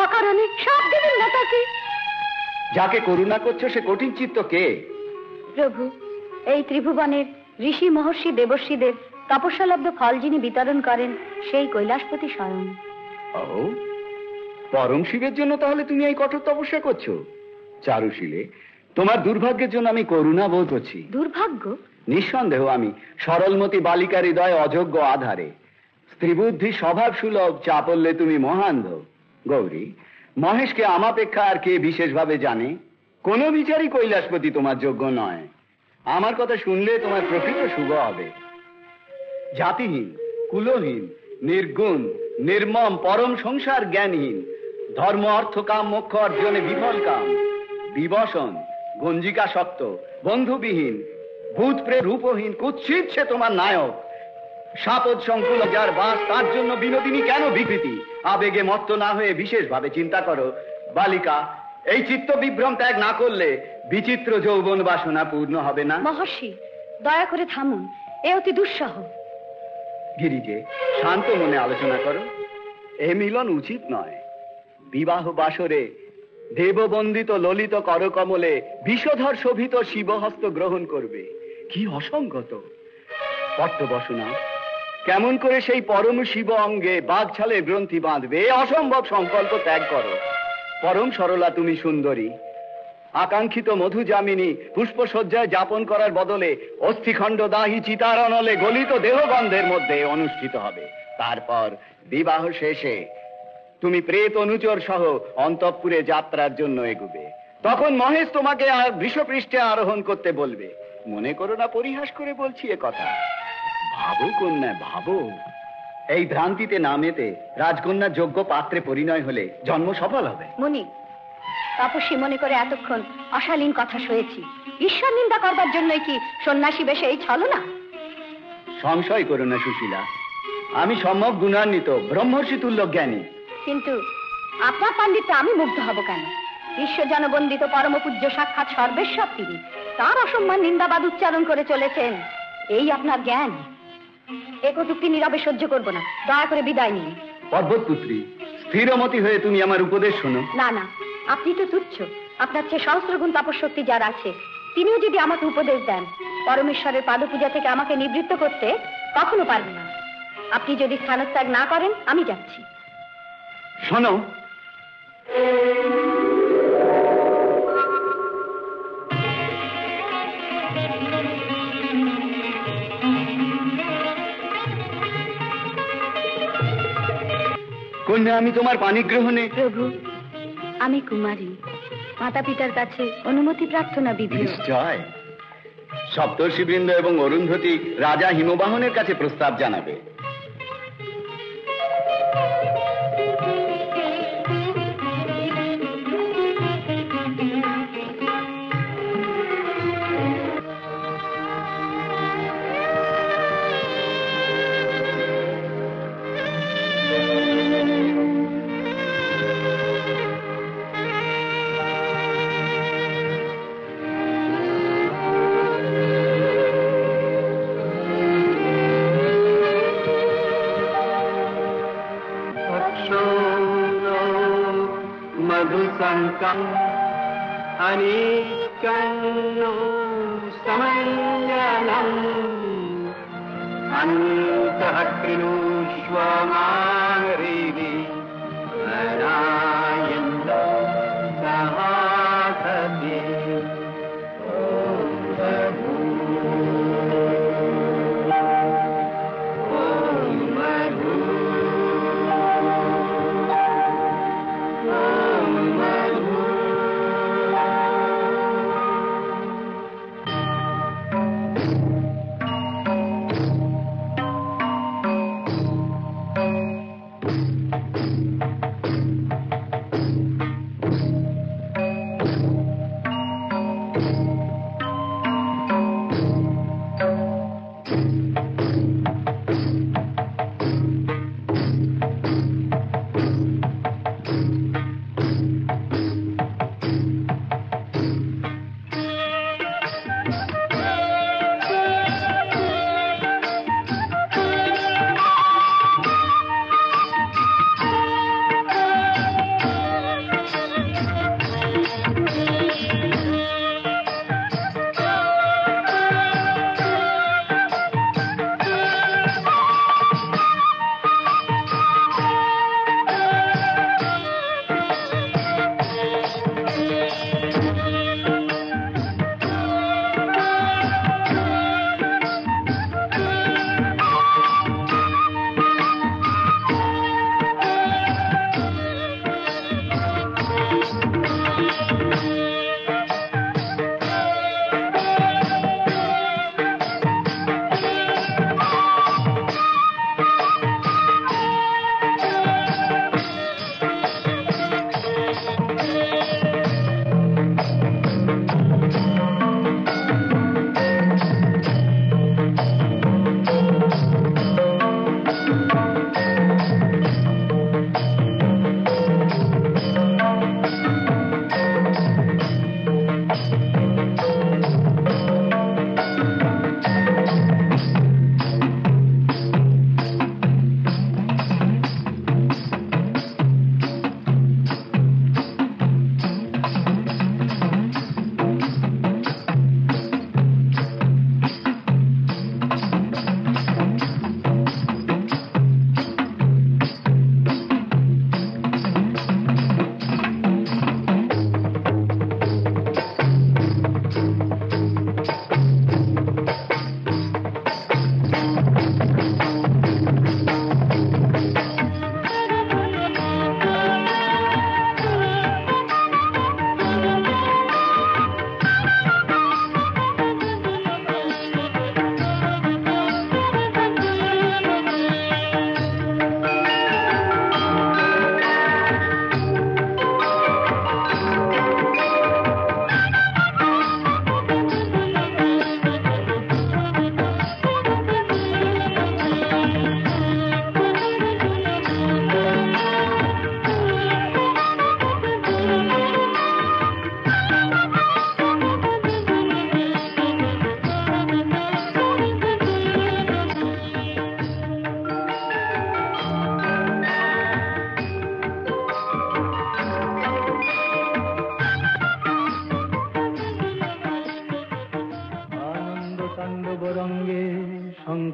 S1: অকারণে সব দিলেন না তাকে।
S6: যাকে করুণা করছো সে কঠিন চিত্ত কে?
S1: প্রভু, এই ত্রিভুবনের ঋষি মহর্ষি দেবর্ষিদের তপস্যালব্ধ ফল যিনি বিতরণ করেন, সেই কৈলাসপতি স্বয়ং।
S6: ও, পরম শিবের জন্য তাহলে তুমি এই কঠোর তপস্যা করছো? চারুশীলে, তোমার দুর্ভাগ্যের জন্য আমি করুণা বোধ করছি।
S1: দুর্ভাগ্য?
S6: নিঃসন্দেহ আমি সরলমতি বালিকা হৃদয় অযোগ্য আধারে। স্ত্রীবুদ্ধি স্বভাব সুলভ চাপল্যে তুমি মহান্ধ। গৌরী, মহেশকে আমাপেক্ষা আর কে বিশেষভাবে জানে? কোনো বিচারই কৈলাসপতি তোমার যোগ্য নয়। আমার কথা শুনলে তোমার প্রকৃত শুভ হবে। জাতিহীন, কুলহীন, নির্গুণ, নির্মম, পরম সংসার জ্ঞানহীন, ধর্ম অর্থ কাম মোক্ষ অর্জনে বিফল কাম, বিবসন, গঞ্জিকাসক্ত, বন্ধুবিহীন, ভূত প্রেত রূপহীন, কুৎসিত সে তোমার নায়ক। সাপদ সংকুল যার বাস, তার জন্য বিনোদিনী কেন বিকৃতি? আবেগে মত্ত না হয়ে বিশেষভাবে চিন্তা করো বালিকা। এই চিত্ত বিভ্রম ত্যাগ না করলে বিচিত্র যৌবন বাসনা পূর্ণ হবে না।
S1: মহর্ষি, দয়া করে থামুন, এ অতি দুঃসহ।
S6: গিরিজে, শান্ত মনে আলোচনা করো। এ মিলন উচিত নয়। বিবাহ বাসরে দেববন্দিত ললিত করকমলে বিষধর শোভিত শিবহস্ত গ্রহণ করবে, কি অসঙ্গত। পট্টবসনা কেমন করে সেই পরম শিব অঙ্গে বাঘছালে গ্রন্থি বাঁধবে? এ অসম্ভব সংকল্প ত্যাগ করো। পরম সরলা তুমি সুন্দরী, আকাঙ্ক্ষিত মধুযামিনী পুষ্পসজ্জায় যাপন করার বদলে অস্থিখণ্ড দাহি চিতার অনলে গলিত দেহগন্ধের মধ্যে অনুষ্ঠিত হবে। তারপর বিবাহ শেষে তুমি প্রেত অনুচর সহ অন্তঃপুরে যাত্রার জন্য এগুবে। তখন মহেশ তোমাকে আর বৃষপৃষ্ঠে আরোহণ করতে বলবে। মনে করো না পরিহাস করে বলছি এ কথা। ভাবো কন্যা, ভাবো। এই ভ্রান্তিতে না মেতে রাজকন্যার যোগ্য পাত্রে পরিণয় হলে জন্ম সফল হবে।
S1: মুনি, তপস্বী মনে করে এতক্ষণ অশালীন কথা শুনেছি। ঈশ্বর নিন্দা করবার জন্যই কি সন্ন্যাসী বেশে এই ছলনা?
S6: সংশয় করো না সুশীলা, আমি সম্যক গুণান্বিত ব্রহ্মর্ষি তুল্য জ্ঞানী।
S1: কিন্তু আপনার পাণ্ডিত্য আমি মুগ্ধ হব কেন? বিশ্বজনবন্দিত পরম পূজ্য সাক্ষাৎ সর্বেশ্বর তিনি, তার অসম্মান নিন্দাবাদ উচ্চারণ করে চলেছেন, এই আপনার জ্ঞান। এ কটূক্তি নীরবে সহ্য করব না, দয়া করে বিদায় নিন।
S6: পর্বতপুত্রী, স্থিরমতি হয়ে তুমি আমার উপদেশ শোনো।
S1: না না, আপনি তো তুচ্ছ। আপনার চেয়ে সহস্রগুণ তপশক্তি যার আছে, তিনিও যদি আমাকে উপদেশ দেন পরমেশ্বরের পাদপূজা থেকে আমাকে নিবৃত্ত করতে, কখনো পারবেন না। আপনি যদি স্থানত্যাগ না করেন আমি যাচ্ছি।
S6: শোনো, কন্যা, আমি তোমার পানি গ্রহণে।
S1: প্রভু, আমি কুমারী, মাতা পিতার কাছে অনুমতি প্রার্থনা বিধি।
S6: নিশ্চয়। সপ্তর্ষিবৃন্দ এবং অরুন্ধতী রাজা হিমবাহনের কাছে প্রস্তাব জানাবে।
S2: मधुसंकम् अनीकन्नो समञ्जनम् अन्तः कृणुष्व माङ्गरीवि नारायणो सहासति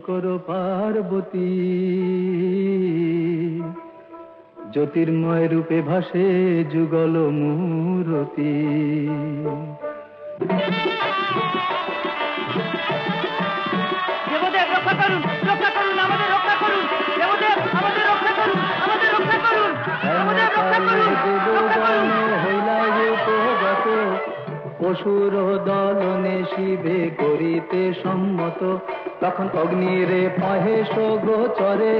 S8: শঙ্কর পার্বতী জ্যোতির্ময় রূপে ভাসে যুগল মূরতি।
S9: দেবদেব রক্ষা করুন, রক্ষা করুন, আমাদের রক্ষা করুন, দেবদেব আমাদের রক্ষা করুন, আমাদের রক্ষা করুন, আমাদের রক্ষা করুন, রক্ষা করুন।
S8: অসুর দলনে শিবে করিতে সম্মত, তখন অগ্নিরে মহেশ গোচরে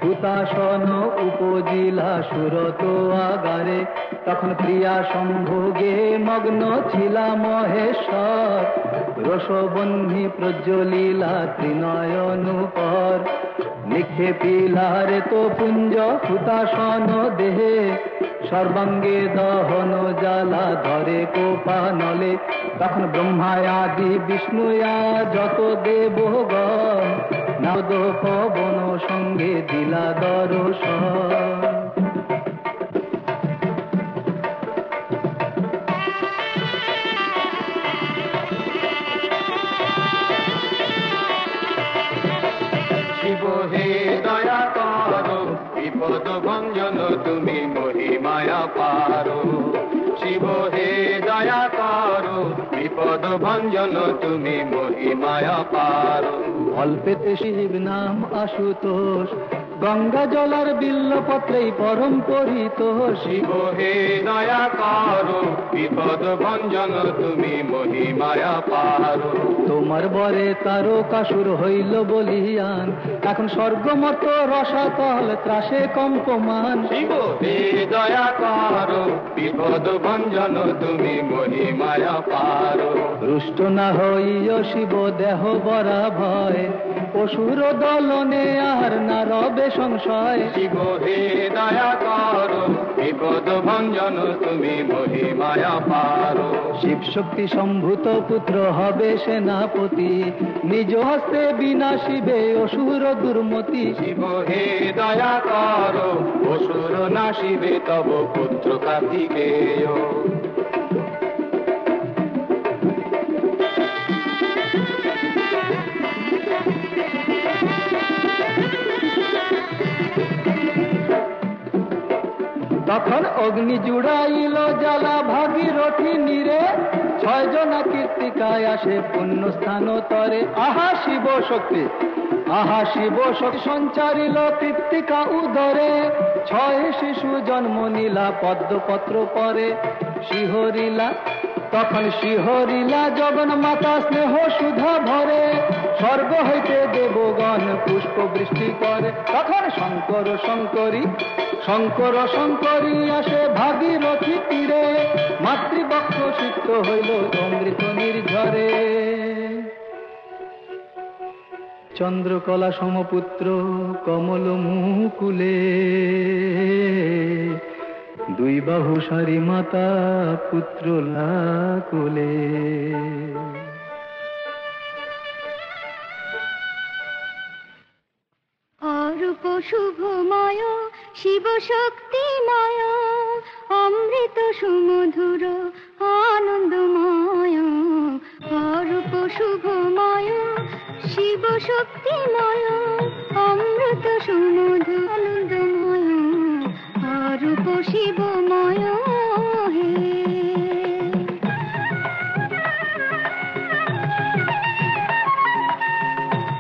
S8: হুতাসন উপজিলা সুরত আগারে। তখন প্রিয়া সম্ভোগে মগ্ন ছিলা মহেশ্বর, রসবন্ধি প্রজ্বলিলা ত্রিনয়ন পর। নিক্ষেপিলারে তো পুঞ্জ হুতাসন দেহে, সর্বাঙ্গে দহন জ্বালা ধরে কোপানলে। তখন ব্রহ্মায়াদি বিষ্ণুয়া যত দেবগণ, নাদ পবন সঙ্গে দিলা দর্শন।
S2: শিব হে দয়া করো, বিপদ ভঞ্জন তুমি মহিমায়া পারো। শিব হে দয়া করো, বিপদ ভঞ্জন তুমি মহিমায়া পারো।
S8: অল্পেতে শিব নাম আশুতোষ, গঙ্গা জলার বিল্লপত্রেই পরম পরিতোষ।
S2: শিব হে দয়া করো, বিপদ ভঞ্জন তুমি মহিমায়া পারো।
S8: তোমার বরে তারকাসুর হইল বলিয়ান, এখন স্বর্গমত রসাতল ত্রাসে কম্পমান।
S2: শিব হে দয়া করো, বিপদ ভঞ্জন তুমি মহিমায়া পারো।
S8: রুষ্ট না হইও শিব দেহ বরা ভয়, অসুর দলনে আর না রবে সংশয়।
S2: শিব হে দয়া করো, বিপদ ভঞ্জন তুমি মহিমায়া পারো।
S8: শিব শক্তি সম্ভূত পুত্র হবে সেনাপতি, নিজ হস্তে বিনাশিবে অসুর দুর্মতি।
S2: শিব হে দয়া করো, অসুর নাশিবে তব পুত্র কার্তিকেয়।
S8: তখন অগ্নি জুড়াইল জ্বালা ভাগীরথী নীরে, 6 জনা কীর্তিকায় আসে পুণ্য স্থান তরে। আহা শিব শক্তি, আহা শিব শক্তি সঞ্চারিল কীর্তিকা উদরে। 6 শিশু জন্ম নিলা পদ্মপত্র পরে, শিহরিলা তখন শিহরিলা জগন মাতা স্নেহ সুধা ভরে। স্বর্গ হইতে দেবগণ পুষ্প বৃষ্টি করে। তখন শঙ্কর শঙ্করী, শঙ্কর শঙ্করী আসে ভাগীরথী তীরে, মাতৃবক্ষ সিক্ত হইল অমৃত নির্ঝরে। চন্দ্রকলা সমপুত্র কমল মুকুলে, 2 বাহু সারি মাতা পুত্র লাকুলে।
S1: অরূপ শুভময় শিব শক্তিময়, অমৃত সুমধুর আনন্দময়। অরূপ শুভময় শিব শক্তিময়, অমৃত সুমধুর আনন্দময়। অরূপ শিবময় হে।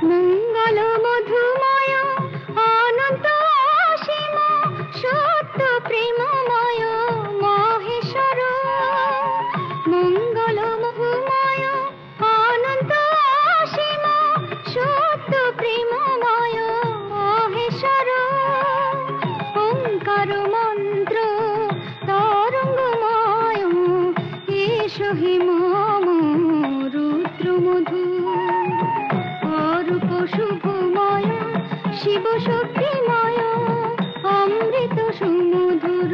S1: মঙ্গল মধুময় অনন্ত অসীম, সত্য প্রেমময় মহেশ্বর। মঙ্গল মধুময় অনন্ত অসীম, সত্য প্রেমময় মহেশ্বর। ওঙ্কার মন্ত্র তরঙ্গময়, এসো হে মম রুদ্র মধু। অরূপ শুভময় শিব শক্তিময়, অমৃত সুমধুর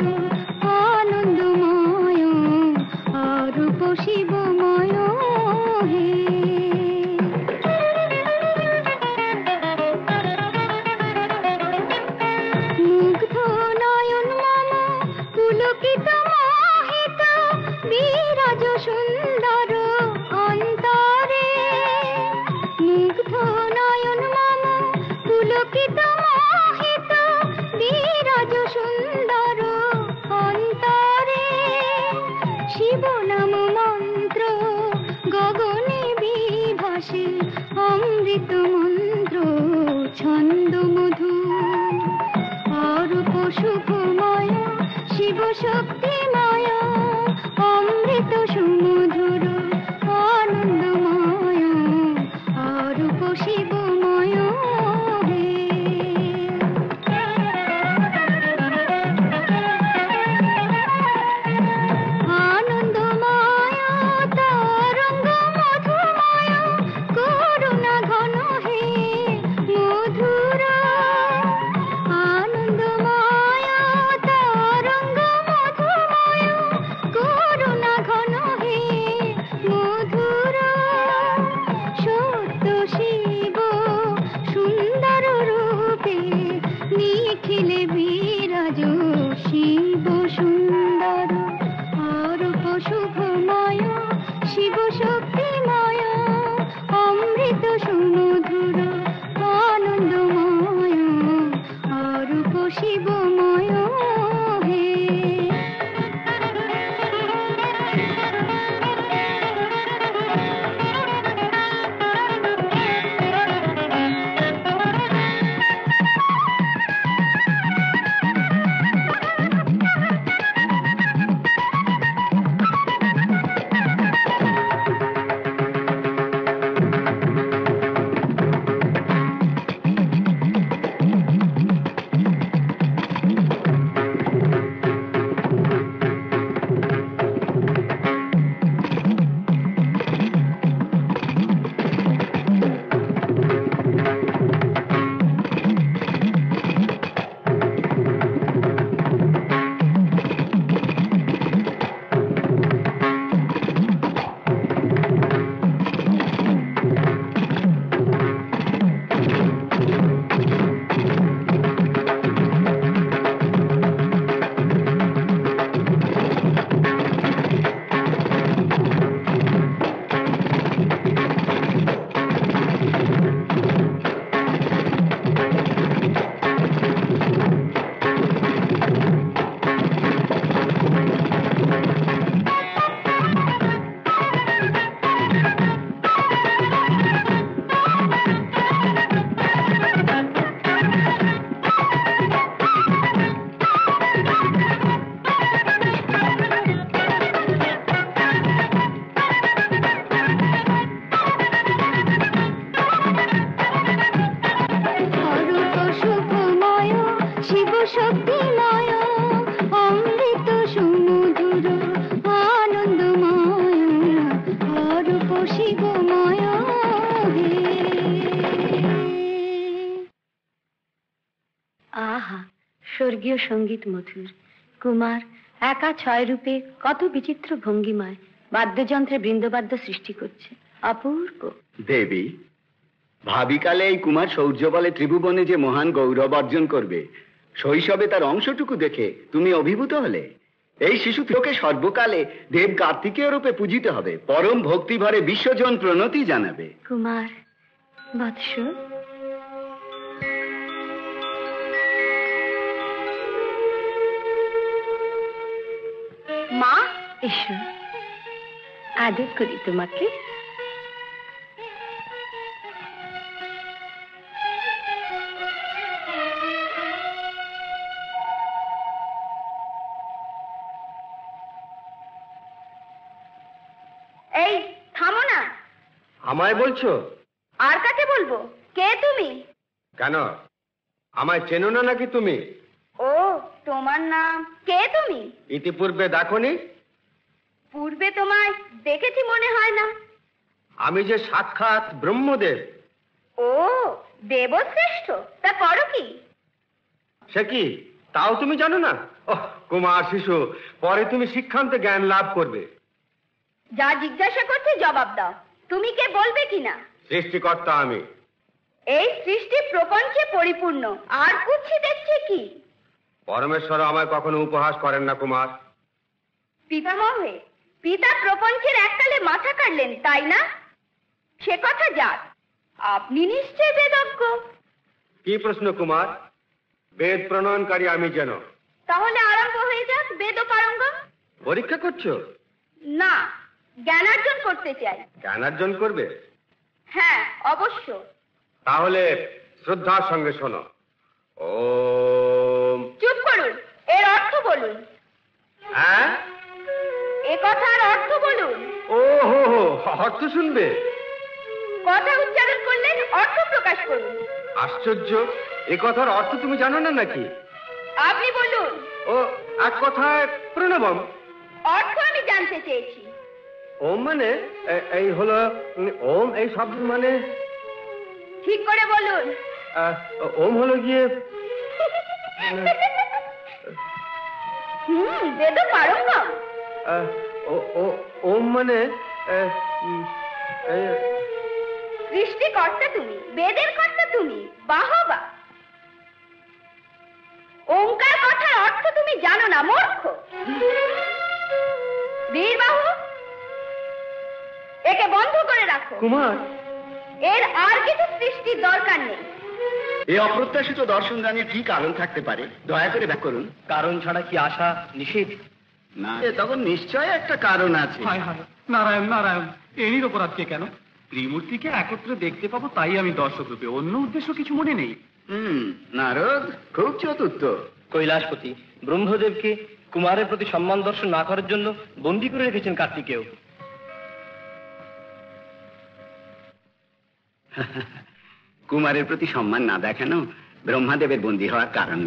S1: আনন্দময়। অরূপ শিবময় হে। মুগ্ধ নয়ন মম পুলকিত মোহিত, বিরাজ সুন্দর অন্তরে। মুগ্ধ নয়ন মম শক্তিময় অমৃত সুমধুর আনন্দময় অরূপ শিবময় হে আনন্দময় তরঙ্গ মধুময় করুণা ঘন হে মধুর আনন্দময় তরঙ্গ মধুময় করুণা ঘন হে মধুর সত্য শিব সুন্দর রূপে নিখিলে বিরাজ শিব সুন্দর অরূপ শুভময় শিব শক্তিময় অমৃত সুমধুর আনন্দময় অরূপ শিবময় হে অরূপ শুভময় শিব শক্তিময় অমৃত সুমধুর আনন্দময় অরূপ শিবময় হে আহা স্বর্গীয় সঙ্গীত মধুর কুমার একা 6 রূপে কত বিচিত্র ভঙ্গিমায় বাদ্যযন্ত্রে বৃন্দবাদ্য সৃষ্টি করছে অপূর্ব
S6: দেবী ভাবিকালে এই কুমার শৌর্য বলে ত্রিভুবনে যে মহান গৌরব অর্জন করবে শৈশবে তার অংশটুকু দেখে তুমি অভিভূত হলে এই শিশুকে সর্বকালে দেব কার্তিকেয় রূপে পূজিত হবে পরম ভক্তি ভরে বিশ্বজন প্রণতি জানাবে
S1: কুমার বৎস মা এসো আদর করি তোমাকে এই থামো না
S2: আমায় বলছো?
S1: আর কাকে বলবো? কে তুমি?
S2: কেন আমায় চেনো না নাকি তুমি?
S1: ও তোমার নাম? কে তুমি?
S2: ইতিপূর্বে দেখোনি?
S1: পূর্বে তোমায় দেখেছি মনে হয় না।
S2: আমি যে সাক্ষাৎ ব্রহ্মদেব।
S1: ও দেবশ্রেষ্ঠ, তা করো কি?
S2: সে কি তাও তুমি জানো না? ওহ কুমার শিশু, পরে তুমি শিক্ষান্তে জ্ঞান লাভ করবে।
S1: যা জিজ্ঞাসা করছি জবাব দাও, তুমি কে বলবে কিনা?
S2: সৃষ্টিকর্তা আমি।
S1: এই সৃষ্টি প্রপঞ্চে পরিপূর্ণ, আর কুচ্ছি দেখছি কি?
S2: পরমেশ্বর আমায় কখনো উপহাস করেন না কুমার।
S1: পিতামহ হয়ে পিতা প্রপঞ্চের এককালে মাথা কাটলেন, তাই না? সে কথা যাক, আপনি নিশ্চয় বেদজ্ঞ।
S2: কি প্রশ্ন কুমার? বেদ প্রণয়নকারী আমি যেন।
S1: তাহলে আরম্ভ হয়ে যাক বেদ পারঙ্গম।
S2: পরীক্ষা করছো?
S1: না, জ্ঞানার্জন করতে চাই।
S2: জ্ঞানার্জন করবে?
S1: হ্যাঁ অবশ্য।
S2: তাহলে শ্রদ্ধার সঙ্গে শোনো। ওম।
S1: চুপ করুন, এর অর্থ বলুন।
S2: হ্যাঁ,
S1: এ কথার অর্থ বলুন।
S2: ও হো হো, অর্থ শুনবে?
S1: কথা উচ্চারণ করলেন, অর্থ প্রকাশ করুন।
S2: আশ্চর্য, এ কথার অর্থ তুমি জানো না নাকি?
S1: আপনি বলুন।
S2: ও এক কথায় প্রণবম।
S1: অর্থ আমি জানতে চেয়েছি।
S2: ওম মানে এই হলো, ওম এই শব্দ মানে
S1: ঠিক করে বলুন।
S2: ওম হলো গিয়ে
S1: বেদে পারঙ্গম।
S2: ওম মানে
S1: সৃষ্টিকর্তা তুমি, বেদের কর্তা তুমি, বাহবা। ওঙ্কার কথার অর্থ তুমি জানো না, মূর্খ। বীরবাহু, একে বন্ধ করে রাখো।
S2: কুমার,
S1: এর আর কিছু সৃষ্টির দরকার নেই।
S6: এই অপ্রত্যাশিত দর্শন জানিয়ে কি কারণ থাকতে পারে, দয়া করে ব্যাখ্যা করুন।
S5: কারণ ছাড়া কি আশা নিষেধ?
S6: না, তখন নিশ্চয় একটা কারণ আছে।
S3: হায় হায়, নারায়ণ নারায়ণ, এরই ওপর আজকে কেন? ত্রিমূর্তিকে একত্রে দেখতে পাবো তাই আমি দর্শক রূপে, অন্য উদ্দেশ্য কিছু মনে নেই।
S6: নারদ খুব চতুর্থ।
S5: কৈলাসপতি ব্রহ্মদেবকে কুমারের প্রতি সম্মান দর্শন না করার জন্য বন্দী করে রেখেছেন কার্তিকেয়।
S6: কুমারের প্রতি সম্মান না দেখানো ব্রহ্মাদেবের বন্দী হওয়ার কারণ।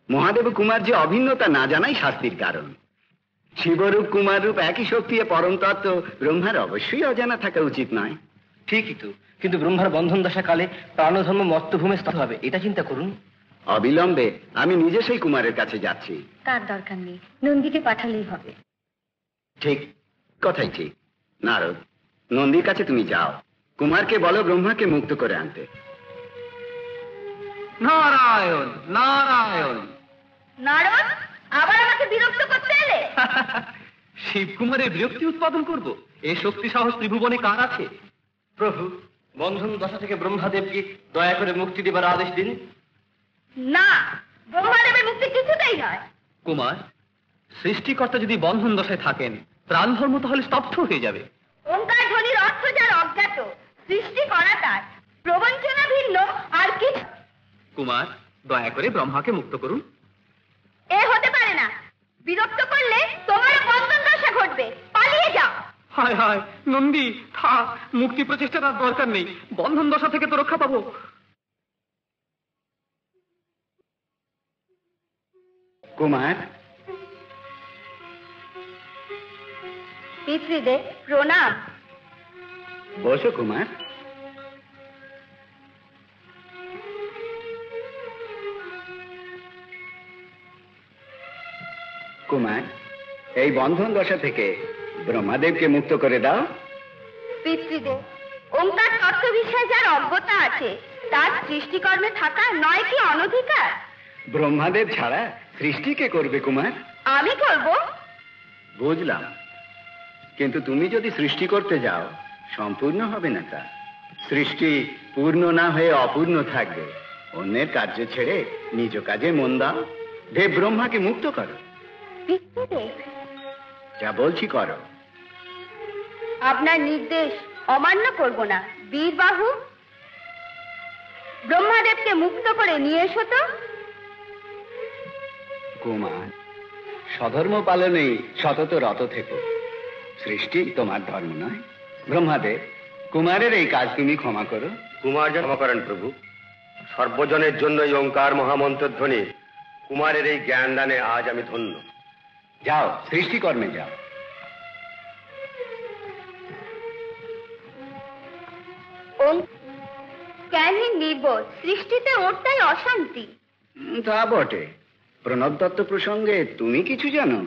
S6: মহাদেব কুমার যে অভিন্নতা না জানাই শাস্তির কারণ। শিবরূপ কুমার রূপ একই শক্তি, পরম তত্ত্ব ব্রহ্মার অবশ্যই অজানা থাকা উচিত নয়।
S5: ঠিকই তো, কিন্তু ব্রহ্মার বন্ধন দশা কালে প্রাণধর্ম মর্তভূমে স্থিত হবে, এটা চিন্তা করুন।
S6: অবিলম্বে আমি নিজে সেই কুমারের কাছে যাচ্ছি।
S1: তার দরকার নেই, নন্দীকে পাঠালেই হবে।
S6: ঠিক, কথাই ঠিক। নারদ, নন্দীর কাছে তুমি যাও, কুমারকে বলো ব্রহ্মাকে মুক্ত করে আনতে।
S3: নারায়ণ নারায়ণ।
S1: নারদ, আবার আমাকে বিরক্ত করতে এলে?
S3: শিবকুমারের বিরক্তি উৎপাদন করব? এ শক্তি সাহস ত্রিভুবনে কার আছে?
S5: প্রভু, বন্ধন দশা থেকে ব্রহ্মাদেবকে দয়া করে মুক্তি দেবার আদেশ দিন।
S1: না, ব্রহ্মাদেবের মুক্তি কিছুতেই নয়।
S3: কুমার, সৃষ্টিকর্তা যদি বন্ধন দশায় থাকেন, প্রাণ ধর্ম তাহলে স্তব্ধ হয়ে যাবে।
S1: ওঙ্কার ধ্বনির অর্থ যার অজ্ঞাত, সৃষ্টি করা তার, প্রবঞ্চনা ভিন্ন আর কিছু।
S3: কুমার, দয়া করে ব্রহ্মাকে মুক্ত করুন।
S1: এ হতে পারে না। বিরক্ত করলে তোমার বন্ধন দশা ঘটবে, পালিয়ে যাও।
S3: হায় হায়, নন্দী থাক, মুক্তি প্রচেষ্টার আর দরকার নেই, বন্ধন দশা থেকে তো রক্ষা পাবো।
S6: কুমার,
S1: পিতৃদেব প্রণাম।
S6: বসো কুমার। কুমার, এই বন্ধন দশা থেকে ব্রহ্মাদেবকে মুক্ত করে দাও।
S1: পিতৃদেব, ওঙ্কার তত্ত্ব বিষয়ে যার অজ্ঞতা আছে, তার সৃষ্টিকর্মে থাকা নয় কি অনধিকার?
S6: ব্রহ্মাদেব ছাড়া সৃষ্টি কে করবে কুমার?
S1: আমি করব।
S6: বুঝলাম, কিন্তু তুমি যদি সৃষ্টি করতে যাও সম্পূর্ণ হবে না তা। সৃষ্টি পূর্ণ না হয়ে অপূর্ণ থাকবে। অন্যের কার্য ছেড়ে নিজ কাজে মন দাও। দেব ব্রহ্মাকে মুক্ত করো।
S1: পিতৃদেব,
S6: যা বলছি করো।
S1: আপনার নির্দেশ অমান্য করব না। বীরবাহু, ব্রহ্মাদেবকে মুক্ত করে নিয়ে এসো তো।
S6: কুমার, স্বধর্ম পালনেই সতত রত থেকো। সৃষ্টি তোমার ধর্ম নয়। ব্রহ্মাদেব, কুমারের এই কাজ তুমি ক্ষমা করো।
S2: কুমার যেন ক্ষমা করেন প্রভু। সর্বজনের জন্য এই ওঙ্কার মহামন্ত্রের ধ্বনি, কুমারের এই জ্ঞান দানে আজ আমি ধন্য।
S6: যাও, সৃষ্টিকর্মে যাও।
S1: জ্ঞানহীন নির্বোধ, সৃষ্টিতে ওরটাই অশান্তি।
S6: তা বটে। প্রণব তত্ত্ব প্রসঙ্গে তুমি কিছু জানো?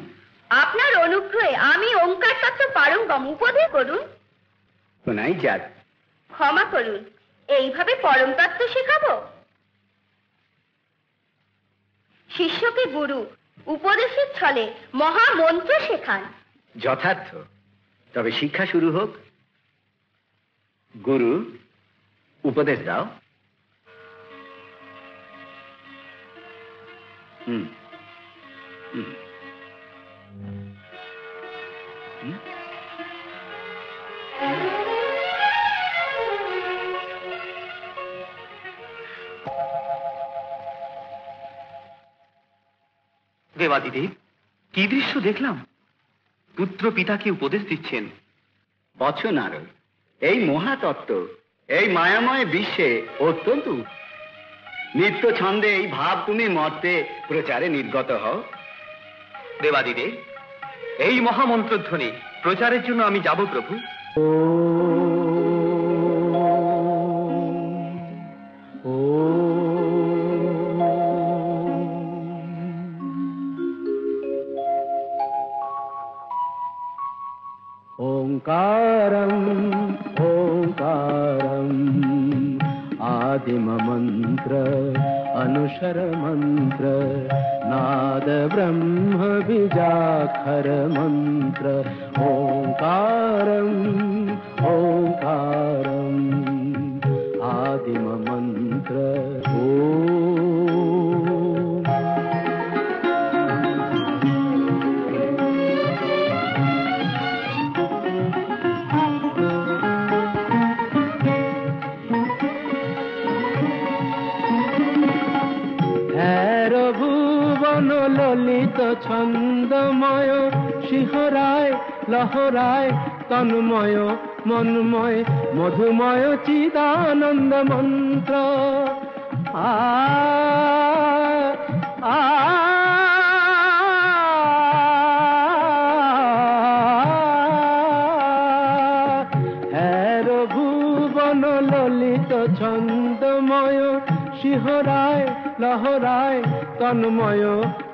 S1: আপনার অনুগ্রহে আমি ওঙ্কার তত্ত্ব পারঙ্গম, উপদেশ করুন।
S6: শোনাই যাক।
S1: ক্ষমা করুন, এইভাবে পরম তত্ত্ব শেখাবো? শিষ্যকে গুরু উপদেশের ছলে মহামন্ত্র শেখান।
S6: যথার্থ, তবে শিক্ষা শুরু হোক। গুরু, উপদেশ দাও। হুম হুম হুম।
S3: দেবাদিদেব, কি দৃশ্য দেখলাম! পুত্র পিতাকে উপদেশ দিচ্ছেন।
S6: বৎস নারদ, এই মহাতত্ত্ব, এই মায়াময় বিশ্বে অত্যন্ত নিত্য ছন্দে এই ভাব তুমি মর্তে প্রচারে নির্গত হও।
S3: দেবাদিদেব, এই মহামন্ত্রধ্বনি প্রচারের জন্য আমি যাব প্রভু।
S8: ओंकारं ओंकारं आदिम मंत्र अनुशर मंत्र नाद ब्रह्म बीजाक्षर मंत्र ओंकारं ओंकारं आदिम मंत्र ললিত ছন্দময় শিহরায় লহরায় তন্ময় মন্ময় মধুময় চিদানন্দ মন্ত্র আ আ হের ভুবন ললিত ছন্দময় শিহরায় লহরায় তন্ময়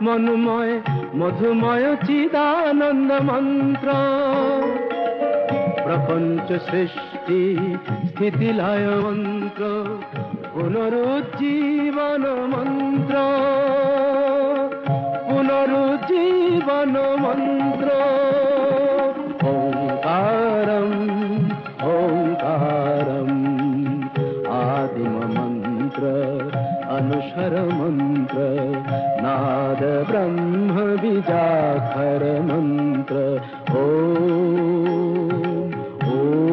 S8: মন্ময় মধুময় চিদানন্দ মন্ত্র প্রপঞ্চ সৃষ্টি স্থিতি লয় মন্ত্র পুনরুজ্জীবন মন্ত্র পুনরুজ্জীবন মন্ত্র ওঙ্কারম ওঙ্কারম आदिम मंत्र अनुशर मंत्र नाद ब्रह्म बीजाक्षर मंत्र ओम ओम।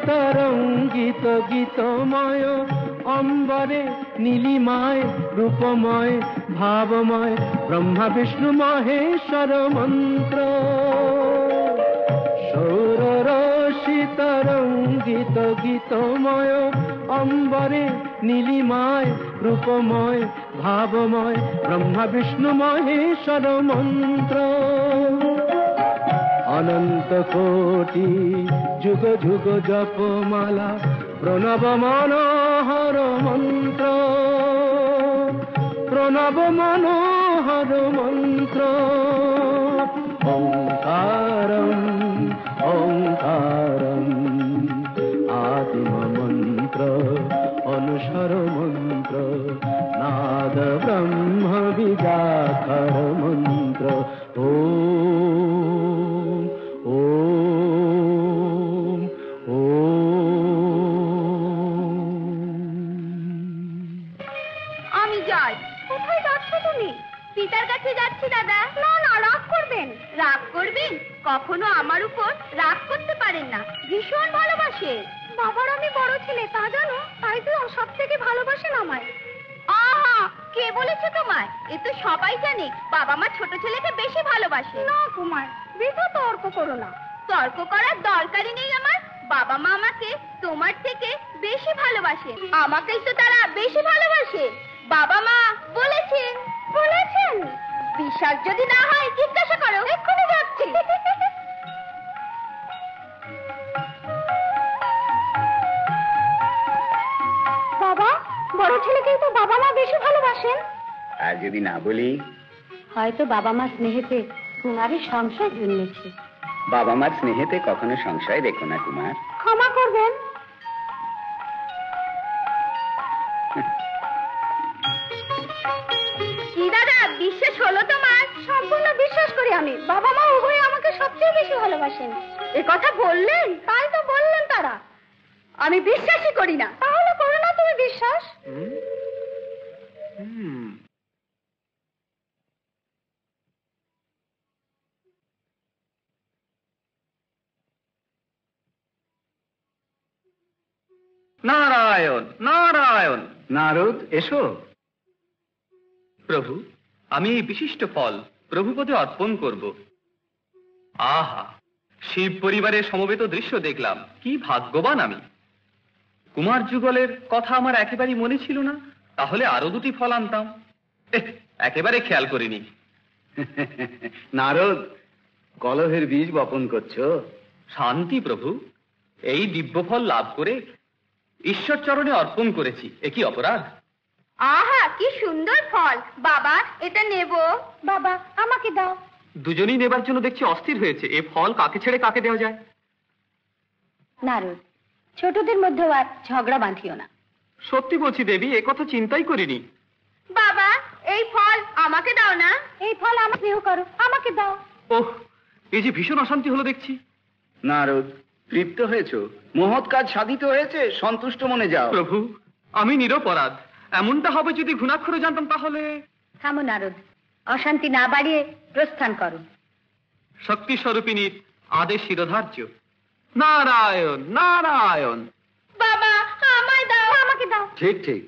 S8: তরঙ্গিত গীতময় অম্বরে নীলিমায় রূপময় ভাবময় ব্রহ্মা বিষ্ণু মহেশ্বর মন্ত্র সৌররশি তরঙ্গিত গীতময় অম্বরে নীলিমায় রূপময় ভাবময় ব্রহ্মা বিষ্ণু মহেশ্বর মন্ত্র অনন্ত কোটি যুগ যুগ জপমালা প্রণব মনোহর মন্ত্র প্রণব মনোহর মন্ত্র ওঙ্কারম ওঙ্কারম আদিম মন্ত্র অনুসর মন্ত্র নাদ ব্রহ্ম বিজাক্ষর মন্ত্র ওম ওম
S1: আমি যাই। কোথায় যাচ্ছ তুমি? পিতার কাছে যাচ্ছি দাদা। না না, রাগ করবেন। রাগ করবেন? কখনো আমার উপর রাগ করতে পারেন না, ভীষণ ভালোবাসে। বাবার আমি বড় ছেলে, তা জানো, তাই তো সব থেকে ভালোবাসেন আমায়। আহা, কে বলেছে তোমায়? এ তো সবাই জানে বাবা মা ছোট ছেলেকে বেশি ভালোবাসে। না কুমার, বৃথা তর্ক করো না। তর্ক করার দরকারই নেই আমার। বাবা মা আমাকে তোমার থেকে বেশি ভালোবাসে। আমাকেই তো তারা বেশি ভালোবাসে। বাবা মা বলেছেন। বলেছেন? বিশ্বাস যদি না হয় জিজ্ঞাসা করো, এক্ষুনি যাচ্ছি। বাবা, বড় ছেলেকেই তো বাবা মা বেশি ভালোবাসেন।
S6: আর যদি না বলি?
S1: হয়তো বাবা মা স্নেহেতে কুমারের সংশয় জন্মেছে।
S6: বাবা মার স্নেহেতে কখনো সংশয় দেখো না কুমার।
S1: ক্ষমা করবেন। কি দাদা, বিশ্বাস হলো তোমার? সম্পূর্ণ বিশ্বাস করি আমি। বাবা মা উভয়ে আমাকে সবচেয়ে বেশি ভালোবাসেন। এ কথা বললেন? তাই তো বললেন তারা। আমি বিশ্বাসই করি না। তাহলে করো না তুমি বিশ্বাস।
S3: নারায়ণ নারায়ণ।
S6: নারদ, এসো।
S3: প্রভু, আমি এই বিশিষ্ট ফল প্রভুপদে অর্পণ করব। আহা, শিব পরিবারের সমবেত দৃশ্য দেখলাম, কি ভাগ্যবান আমি। কুমার যুগলের কথা আমার একেবারেই মনে ছিল না, তাহলে আরো দুটি ফল আনতাম। একেবারে খেয়াল করিনি।
S6: নারদ, কলহের বীজ বপন করছো।
S3: শান্তি প্রভু, এই দিব্য ফল লাভ করে ঈশ্বর চরণে অর্পণ করেছি, এ কি অপরাধ?
S1: আহা, কি সুন্দর ফল। বাবা, এটা নেব। বাবা, আমাকে দাও।
S3: দুজনেই নেবার জন্য দেখছি অস্থির হয়েছে। এ ফল কাকে ছেড়ে কাকে দেওয়া যায়?
S1: নারদ, ছোটদের মধ্যে আর ঝগড়া বাঁধিও না।
S3: সত্যি বলছি দেবী, এ কথা চিন্তাই করিনি।
S1: বাবা, এই ফল আমাকে দাও না। এই ফল আমাকে স্নেহ করো, আমাকে দাও।
S3: ওহ, এই যে ভীষণ অশান্তি হলো দেখছি।
S6: নারদ, তৃপ্ত হয়েছ? মহৎ কাজ সাধিত হয়েছে, সন্তুষ্ট মনে যাও।
S3: প্রভু, আমি নিরপরাধ। এমনটা হবে যদি ঘুণাক্ষরে জানতাম তাহলে।
S1: থামো নারদ, অশান্তি না বাড়িয়ে প্রস্থান করো।
S3: শক্তি স্বরূপিনীর আদেশ শিরোধার্য। নারায়ণ নারায়ণ।
S1: বাবা, আমায় দাও, আমাকে দাও।
S6: ঠিক ঠিক,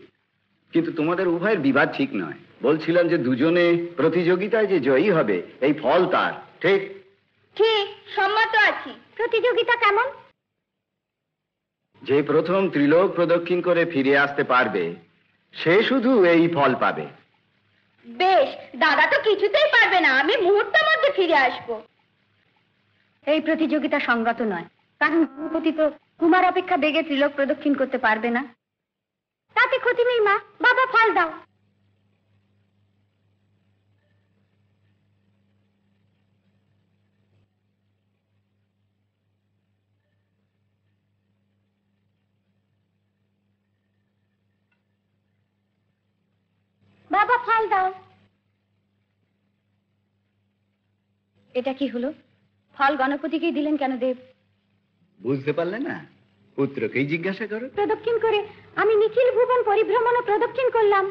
S6: কিন্তু তোমাদের উভয়ের বিবাদ ঠিক নয়। বলছিলাম যে দুজনে প্রতিযোগিতায় যে জয়ী হবে, এই ফল তার। ঠিক
S1: ঠিক, সম্মত আছি। প্রতিযোগিতা কেমন?
S6: যে প্রথম ত্রিলোক প্রদক্ষিণ করে ফিরে আসতে পারবে, সে শুধু এই ফল পাবে।
S1: বেশ, দাদা তো কিছুতেই পারবে না। আমি মুহূর্তের মধ্যে ফিরে আসবো। এই প্রতিযোগিতা সঙ্গত নয়, কারণ ভূপতি তো কুমার অপেক্ষা বেগে ত্রিলোক প্রদক্ষিণ করতে পারবে না। তাতে ক্ষতি নেই মা। বাবা, ফল দাও। বাবা, ফল দাও। এটা কি হলো? ফল গণপতিকেই দিলেন কেন দেব?
S6: বুঝতে পারলে না? পুত্রকেই জিজ্ঞাসা করো।
S1: প্রদক্ষিণ করে আমি নিখিল ভুবন পরিভ্রমণ ও প্রদক্ষিণ করলাম।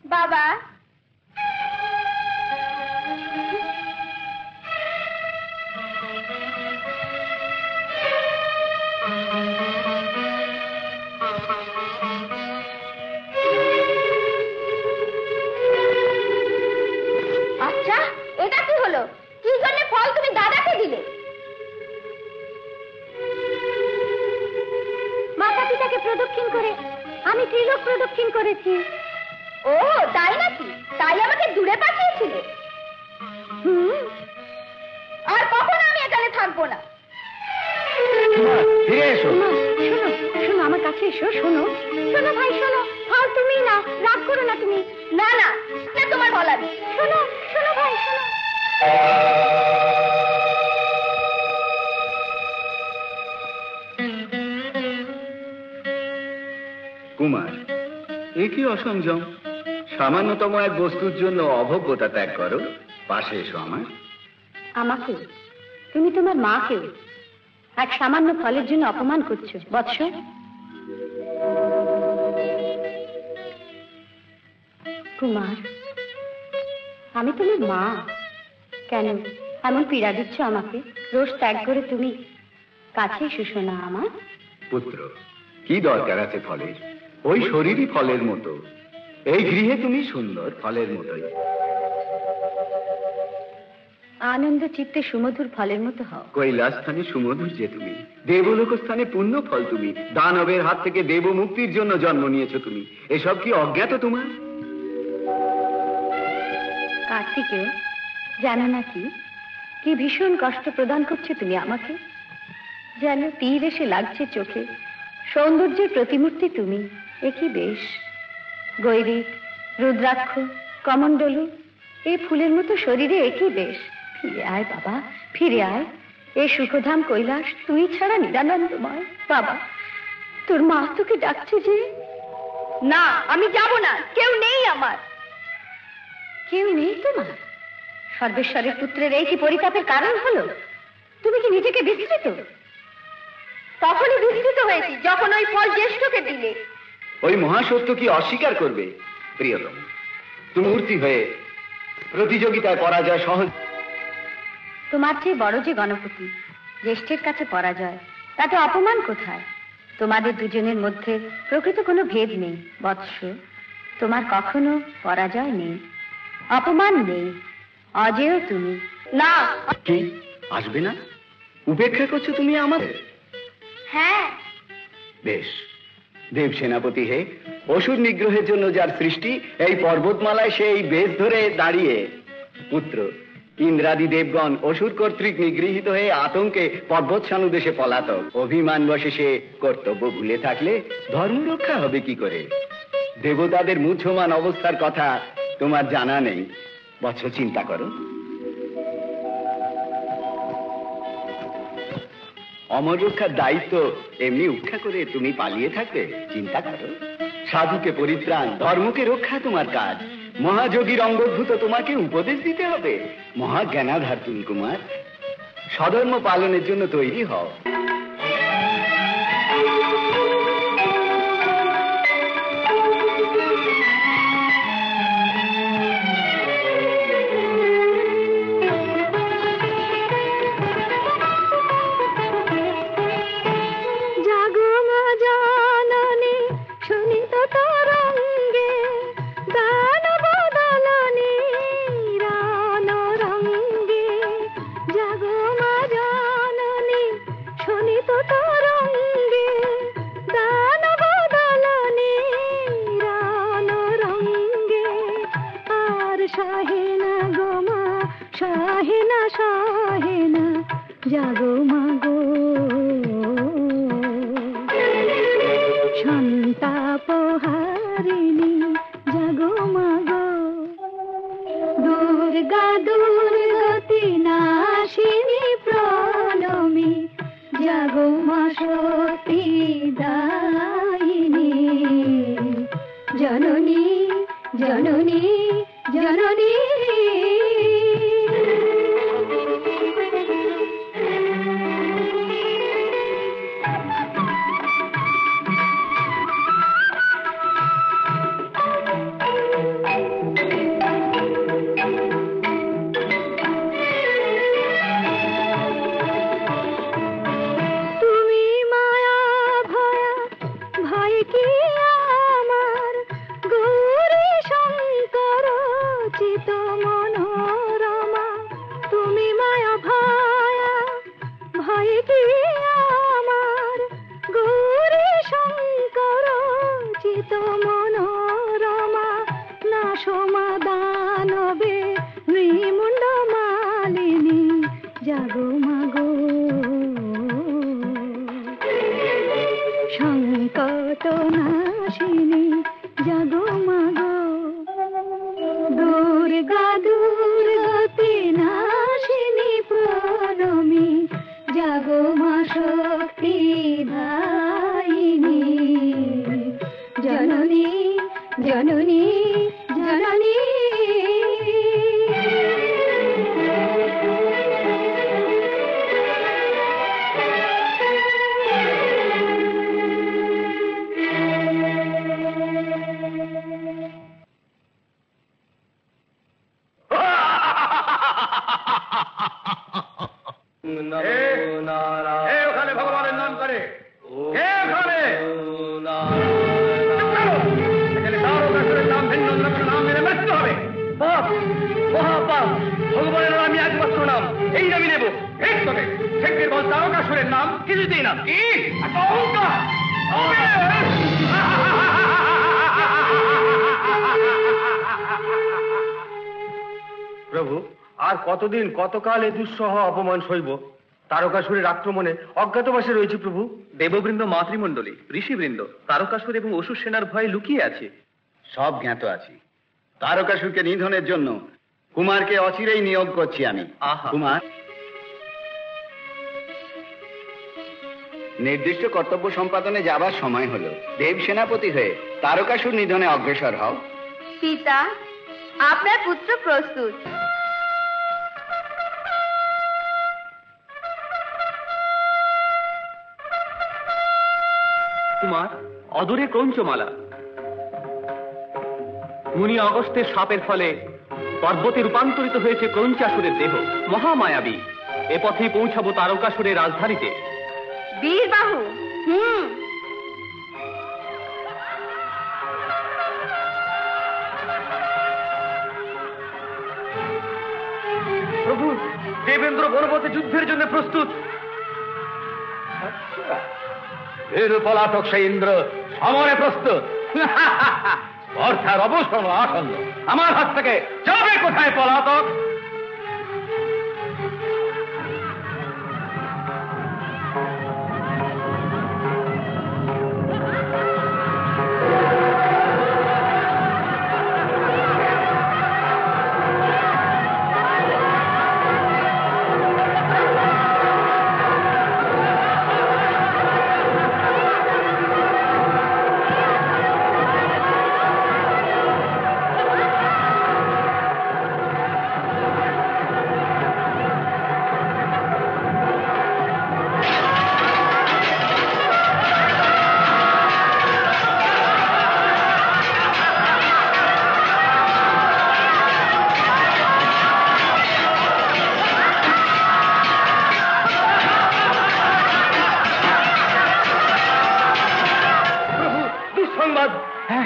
S1: বাবা, আচ্ছা, এটা কি হলো? কি জন্য ফল তুমি দাদাকে দিলে? মাতা পিতাকে প্রদক্ষিণ করে আমি ত্রিলোক প্রদক্ষিণ করেছি। ও তাই নাকি? তাই আমাকে দূরে পাঠিয়েছিলে? আর কখনো আমি এখানে থাকবো না।
S6: ফিরে এসো।
S1: শোনো, শোনো, আমার কাছে এসো। শোনো, শোনো ভাই, শোনো। ফল তুমি না, রাগ করো না তুমি। না না, তোমার বলাবি। শোনো, শোনো ভাই, শোনো।
S6: কুমার, এ কি অসংযম? সামান্যতম এক বস্তুর জন্য অভব্যতা ত্যাগ করো। পাশে এসো আমার।
S1: আমাকে? তুমি তোমার মাকেও এক সামান্য ফলের জন্য অপমান করছো বৎস। কুমার, আমি তোমার মা। কেন এমন পীড়া দিচ্ছ আমাকে? রোজ ত্যাগ করে তুমি কাছে শুশো না আমার?
S6: পুত্র, কি দরকার আছে ফলের? ওই শরীরই ফলের মতো। এই গৃহে তুমি সুন্দর ফলের মতোই।
S1: আনন্দ চিত্তে সুমধুর ফলের মতো হও।
S6: কৈলাস স্থানে সুমধুর যে তুমি, দেবলোক স্থানে পুণ্য ফল তুমি, দানবের হাত থেকে দেব মুক্তির জন্য জন্ম নিয়েছো তুমি। এসব কি অজ্ঞাত তোমার?
S1: কার্তিকেয়, জানো না কি কি ভীষণ কষ্ট প্রদান করছো তুমি আমাকে? যেন তীর এসে লাগছে চোখে। সৌন্দর্যের প্রতিমূর্তি তুমি। এ কি বেশ! গৈরিক, রুদ্রাক্ষ, কমণ্ডলু, এই ফুলের মতো শরীরে একই বেশ। ফিরে আয় বাবা, ফিরে আয়। এই সুখধাম কৈলাস তুই ছাড়া নিরানন্দময়। বাবা, তোর মা তোকে ডাকছে যে। না, আমি যাব না। কেউ নেই আমার। কেউ নেই তোমার? সর্বেশ্বরের পুত্রের এই কি পরিতাপের কারণ হলো? তুমি কি নিজেকে বিস্মৃত? তখনই বিস্মৃত হয়েছি যখন ওই ফল জ্যেষ্ঠকে দিলে।
S6: ওই মহাসত্য কি অস্বীকার করবে? প্রিয়তম, তুমি মূর্তি হয়ে প্রতিযোগিতায় পরাজয় সহজ।
S1: তোমার চেয়ে বড় যে গণপতি, জ্যেষ্ঠের কাছে পরাজয়, তাতে অপমান কোথায়? তোমাদের দুজনের মধ্যে প্রকৃত কোনো ভেদ নেই বৎস। তোমার কখনো পরাজয় নেই, অপমান নেই, অজেয় তুমি। না।
S6: কি আসবে না? উপেক্ষা করছো তুমি আমাদের?
S1: হ্যাঁ।
S6: বেশ, দেব সেনাপতি হে, অসুর নিগ্রহের জন্য যার সৃষ্টি, এই পর্বতমালায় সেই বেশ ধরে দাঁড়িয়ে পুত্র ইন্দ্রাদি দেবগণ অসুর কর্তৃক নিগৃহীত হয়ে আতঙ্কে পর্বত সানুদেশে পলাতক। অভিমান বশে সে কর্তব্য ভুলে থাকলে ধর্ম রক্ষা হবে কি করে? দেবতাদের মুহ্যমান অবস্থার কথা তোমার জানা নেই। বৎস, চিন্তা করো। অমর রক্ষার দায়িত্ব এমনি উপেক্ষা করে তুমি পালিয়ে থাকবে? চিন্তা করো। সাধুকে পরিত্রাণ, ধর্মকে রক্ষা তোমার কাজ। মহাযোগীর অঙ্গভূত তোমাকে উপদেশ দিতে হবে। মহাজ্ঞানাধার তুমি কুমার, স্বধর্ম পালনের জন্য তৈরি হও।
S2: প্রভু, আর কতদিন কতকাল এ দুঃসহ অপমান সইব? তারকাসুরের আক্রমণে অজ্ঞাতবাসে রয়েছে প্রভু।
S3: দেববৃন্দ, মাতৃমণ্ডলী, ঋষিবৃন্দ তারকাসুর এবং অসুর সেনার ভয়ে লুকিয়ে আছে।
S6: সব জ্ঞাত আছি। তারকাসুরকে নিধনের জন্য কুমারকে অচিরেই নিয়োগ করছি আমি। কুমার, নির্দিষ্ট কর্তব্য সম্পাদনে যাবার সময় হলো। দেব সেনাপতি হয়ে তারকাসুর নিধনে অগ্রসর হও।
S1: পিতা, আপনার পুত্র প্রস্তুত।
S3: কুমার, অদূরে ক্রঞ্চমালা। মুনি অগস্ত্যের শাপের ফলে পর্বতে রূপান্তরিত হয়েছে ক্রঞ্চাসুরের দেহ, মহামায়াবী। এ পথেই পৌঁছাবো তারকাসুরের রাজধানীতে।
S1: বীরবাহু,
S5: প্রভু, দেবেন্দ্র বনপথে যুদ্ধের জন্য প্রস্তুত।
S4: পলাতক সেই ইন্দ্র সমরে প্রস্তুত। অর্থাৎ অবসর আসন্ন। আমার হাত থেকে যাবে কোথায় পলাতক?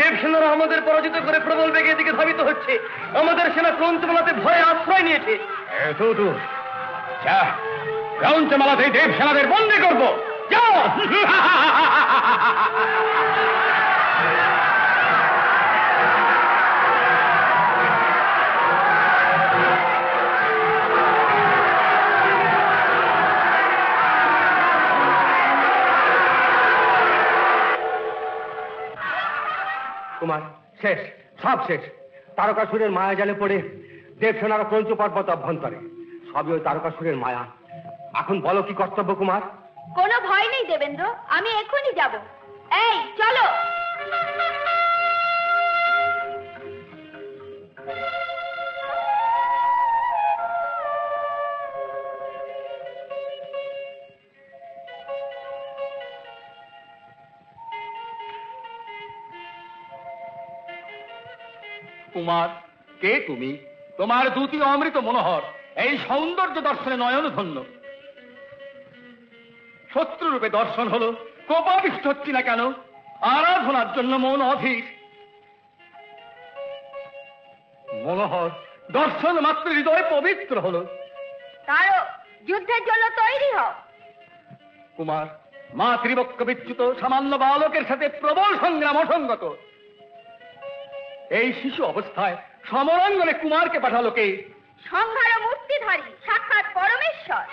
S5: দেবসেনারা আমাদের পরাজিত করে প্রবল বেগে এদিকে ধাবিত হচ্ছে। আমাদের সেনা ক্রঞ্চমালাতে ভয়ে আশ্রয় নিয়েছে।
S4: এত দূর যা, ক্রঞ্চমালাতেই দেবসেনাদের বন্দী করবো। যাও।
S2: কুমার, শেষ, সব শেষ। তারকাসুরের মায়া জালে পড়ে দেবসেনারা ক্রঞ্চ পর্বত অভ্যন্তরে। সবই ওই তারকাসুরের মায়া। এখন বলো কি কর্তব্য কুমার?
S1: কোনো ভয় নেই দেবেন্দ্র, আমি এখনই যাব। এই চলো।
S4: কুমার, কে তুমি? তোমার দুটি অমৃত মনোহর, এই সৌন্দর্য দর্শনে নয়ন ধন্য। শত্রুরূপে দর্শন হলো, কোপাবিষ্ট হচ্ছি না কেন? আরাধনার জন্য মন অধীর। মনোহর, দর্শন মাত্র হৃদয় পবিত্র হলো।
S1: তারও যুদ্ধের জন্য তৈরি হও।
S4: কুমার, মা ত্রিবক্ষ বিচ্যুত সামান্য বালকের সাথে প্রবল সংগ্রাম অসঙ্গত। এই শিশু অবস্থায় সমরাঙ্গনে কুমারকে পাঠালো কে?
S1: সংহার মূর্তিধারী সাক্ষাৎ পরমেশ্বর।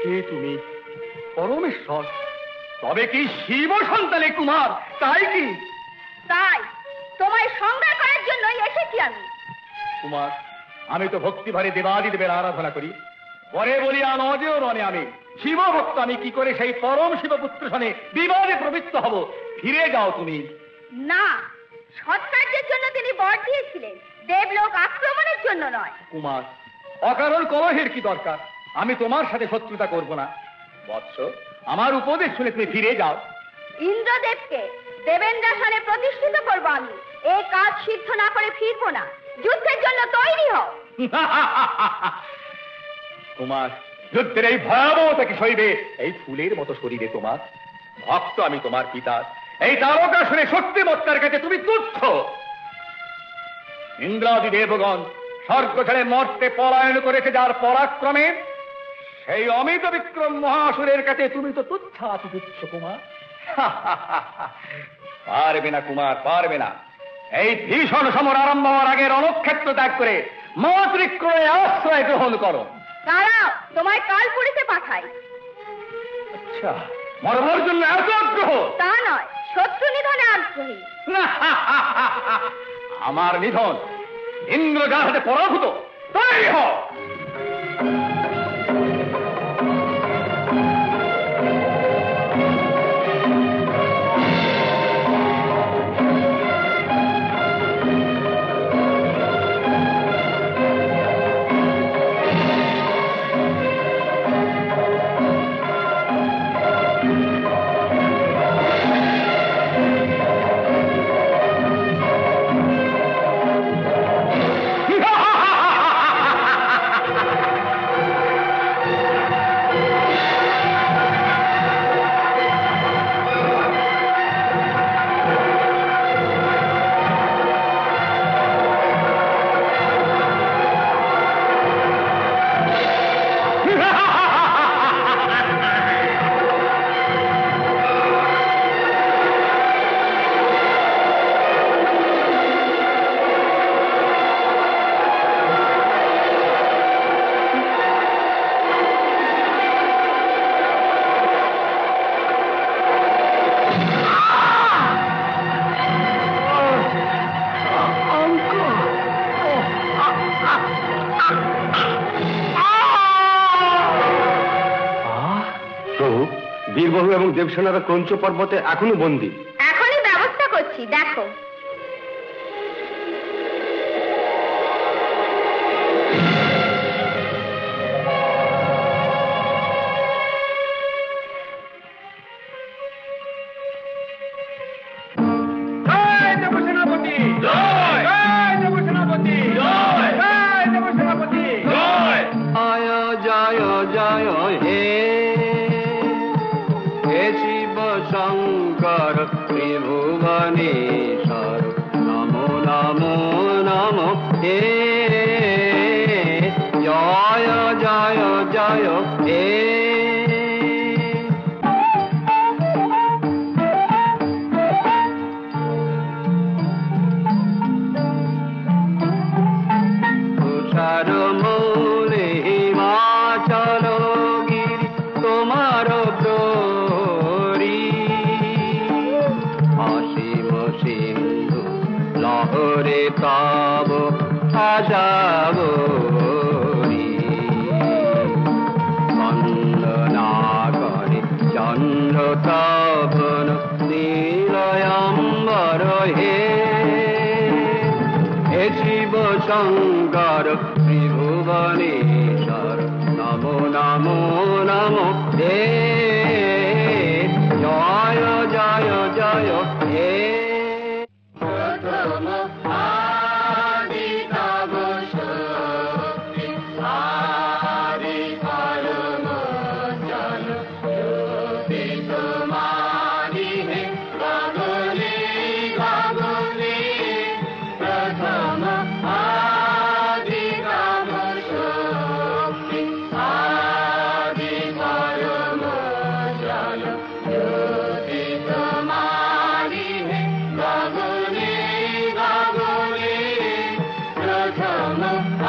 S4: কে তুমি? পরমেশ্বর? তবে কি শিব সন্তানে কুমার? তাই কি?
S1: তাই তোমায় সংগ্রাম করার জন্যই এসেছি আমি।
S4: কুমার, আমি তো ভক্তিভরে দেবাদিদেবের আরাধনা করি। পরে বলি অজেয় রণে আমি শিব ভক্ত। আমি কি করে সেই পরম শিবপুত্র সনে বিবাদে প্রবৃত্ত হব? ফিরে যাও তুমি।
S1: না, সৎকার্যের জন্য তিনি বর দিয়েছিলেন, দেবলোক আক্রমণের জন্য নয়।
S4: কুমার, অকারণ কলহের কি দরকার? আমি তোমার সাথে শত্রুতা করব না। বৎস, আমার উপদেশ শুনে তুমি ফিরে যাও।
S1: ইন্দ্রদেবকে দেবেন্দ্রাসনে প্রতিষ্ঠিত করবো আমি। এই কাজ সিদ্ধ না করে ফিরবো না। যুদ্ধের জন্য তৈরি হও।
S4: কুমার, যুদ্ধের এই ভয়াবহতা কি সইবে এই ফুলের মতো শরীরে তোমার? ভক্ত আমি তোমার পিতার। এই তারকাসুরে শক্তিমত্তার কাছে তুমি তুচ্ছ। ইন্দ্রাদি দেবগণ স্বর্গ ছেড়ে মর্তে পলায়ন করেছে যার পরাক্রমে, সেই অমিত বিক্রম মহাসুরের কাছে তুমি তো তুচ্ছাতি তুচ্ছ কুমার। পারবে না কুমার, পারবে না। এই ভীষণ সমর আরম্ভ হওয়ার আগে রণক্ষেত্র ত্যাগ করে মা ত্রিক্রমে আশ্রয় গ্রহণ করো।
S1: দাঁড়াও, তোমায় কাল পুরীতে পাঠাই।
S4: আচ্ছা, মরবার জন্য এত আগ্রহ?
S1: তা নয়, শত্রু নিধনে আগ্রহী।
S4: আমার নিধন ইন্দ্র যার হাতে পরাভূত, তাই হোক।
S2: বীরবাহু এবং দেবসেনারা ক্রঞ্চ পর্বতে এখনো বন্দী।
S1: এখনই ব্যবস্থা করছি, দেখো।
S8: জয় জয় হে হে শিব শঙ্কর ত্রিভুবনেশ্বর নমো নমো নমো হে জয় জয় জয় হে তুষার মূলে হিমাচল গিরি তোমার প্রহরী অসীম সিন্ধু লহরে তব আশাবরী বন্দনা করে চন্দ্র তপন নীলয়ম্বর হে হে শিব শঙ্কর ত্রিভুবনেশ্বর নমো নমো নমো হে জয় জয় জয় হে প্রথম আদি তব শক্তি আদি পরম জল জ্যোতি তোমারি হে গগনে গগনে প্রথম আদি তব শক্তি আদি পরম জল জ্যোতি তোমারি হে গগনে গগনে প্রথম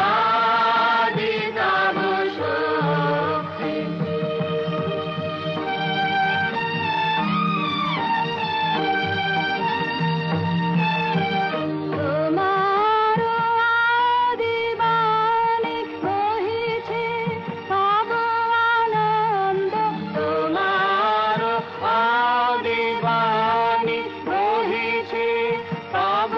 S8: আদি তব শক্তি
S1: তোমার আদিবাণী বহিছে তব আনন্দ,
S8: তোমার আদিবাণী বহিছে তব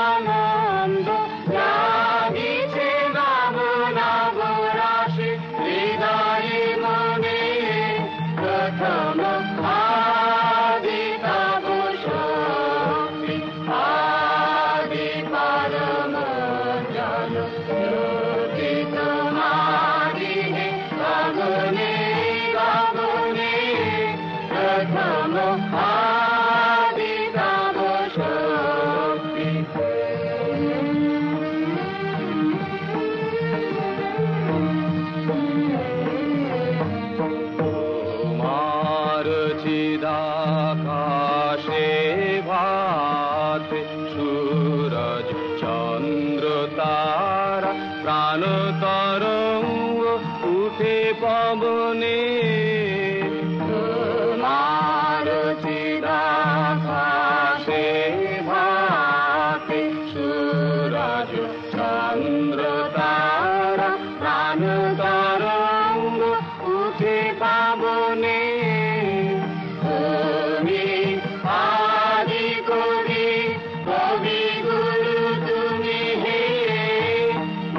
S8: আনন্দ জাগিছে নব নব রাশি হৃদয়ে মনে প্রথম আদি তব শক্তি আদি পরম জল জ্যোতি তোমারি হে গগনে গগনে প্রথম আদি তব শক্তি তোমার চিদাকাশে ভাতে সূরজ চন্দ্র তারা প্রাণ তরঙ্গ উঠে পবনে তোমার চিদাকাশে ভাতে সূরজ চন্দ্র তারা প্রাণ তরঙ্গ উঠে পাবনে তুমি আদি কবি কবি গুরু তুমি হে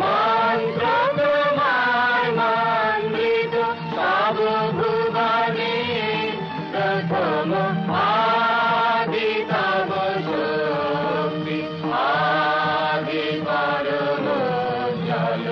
S8: মন্ত্র তোমার মন্ত্রিত সব ভুবনে প্রথম আদি তব শক্তি আদি পরম জল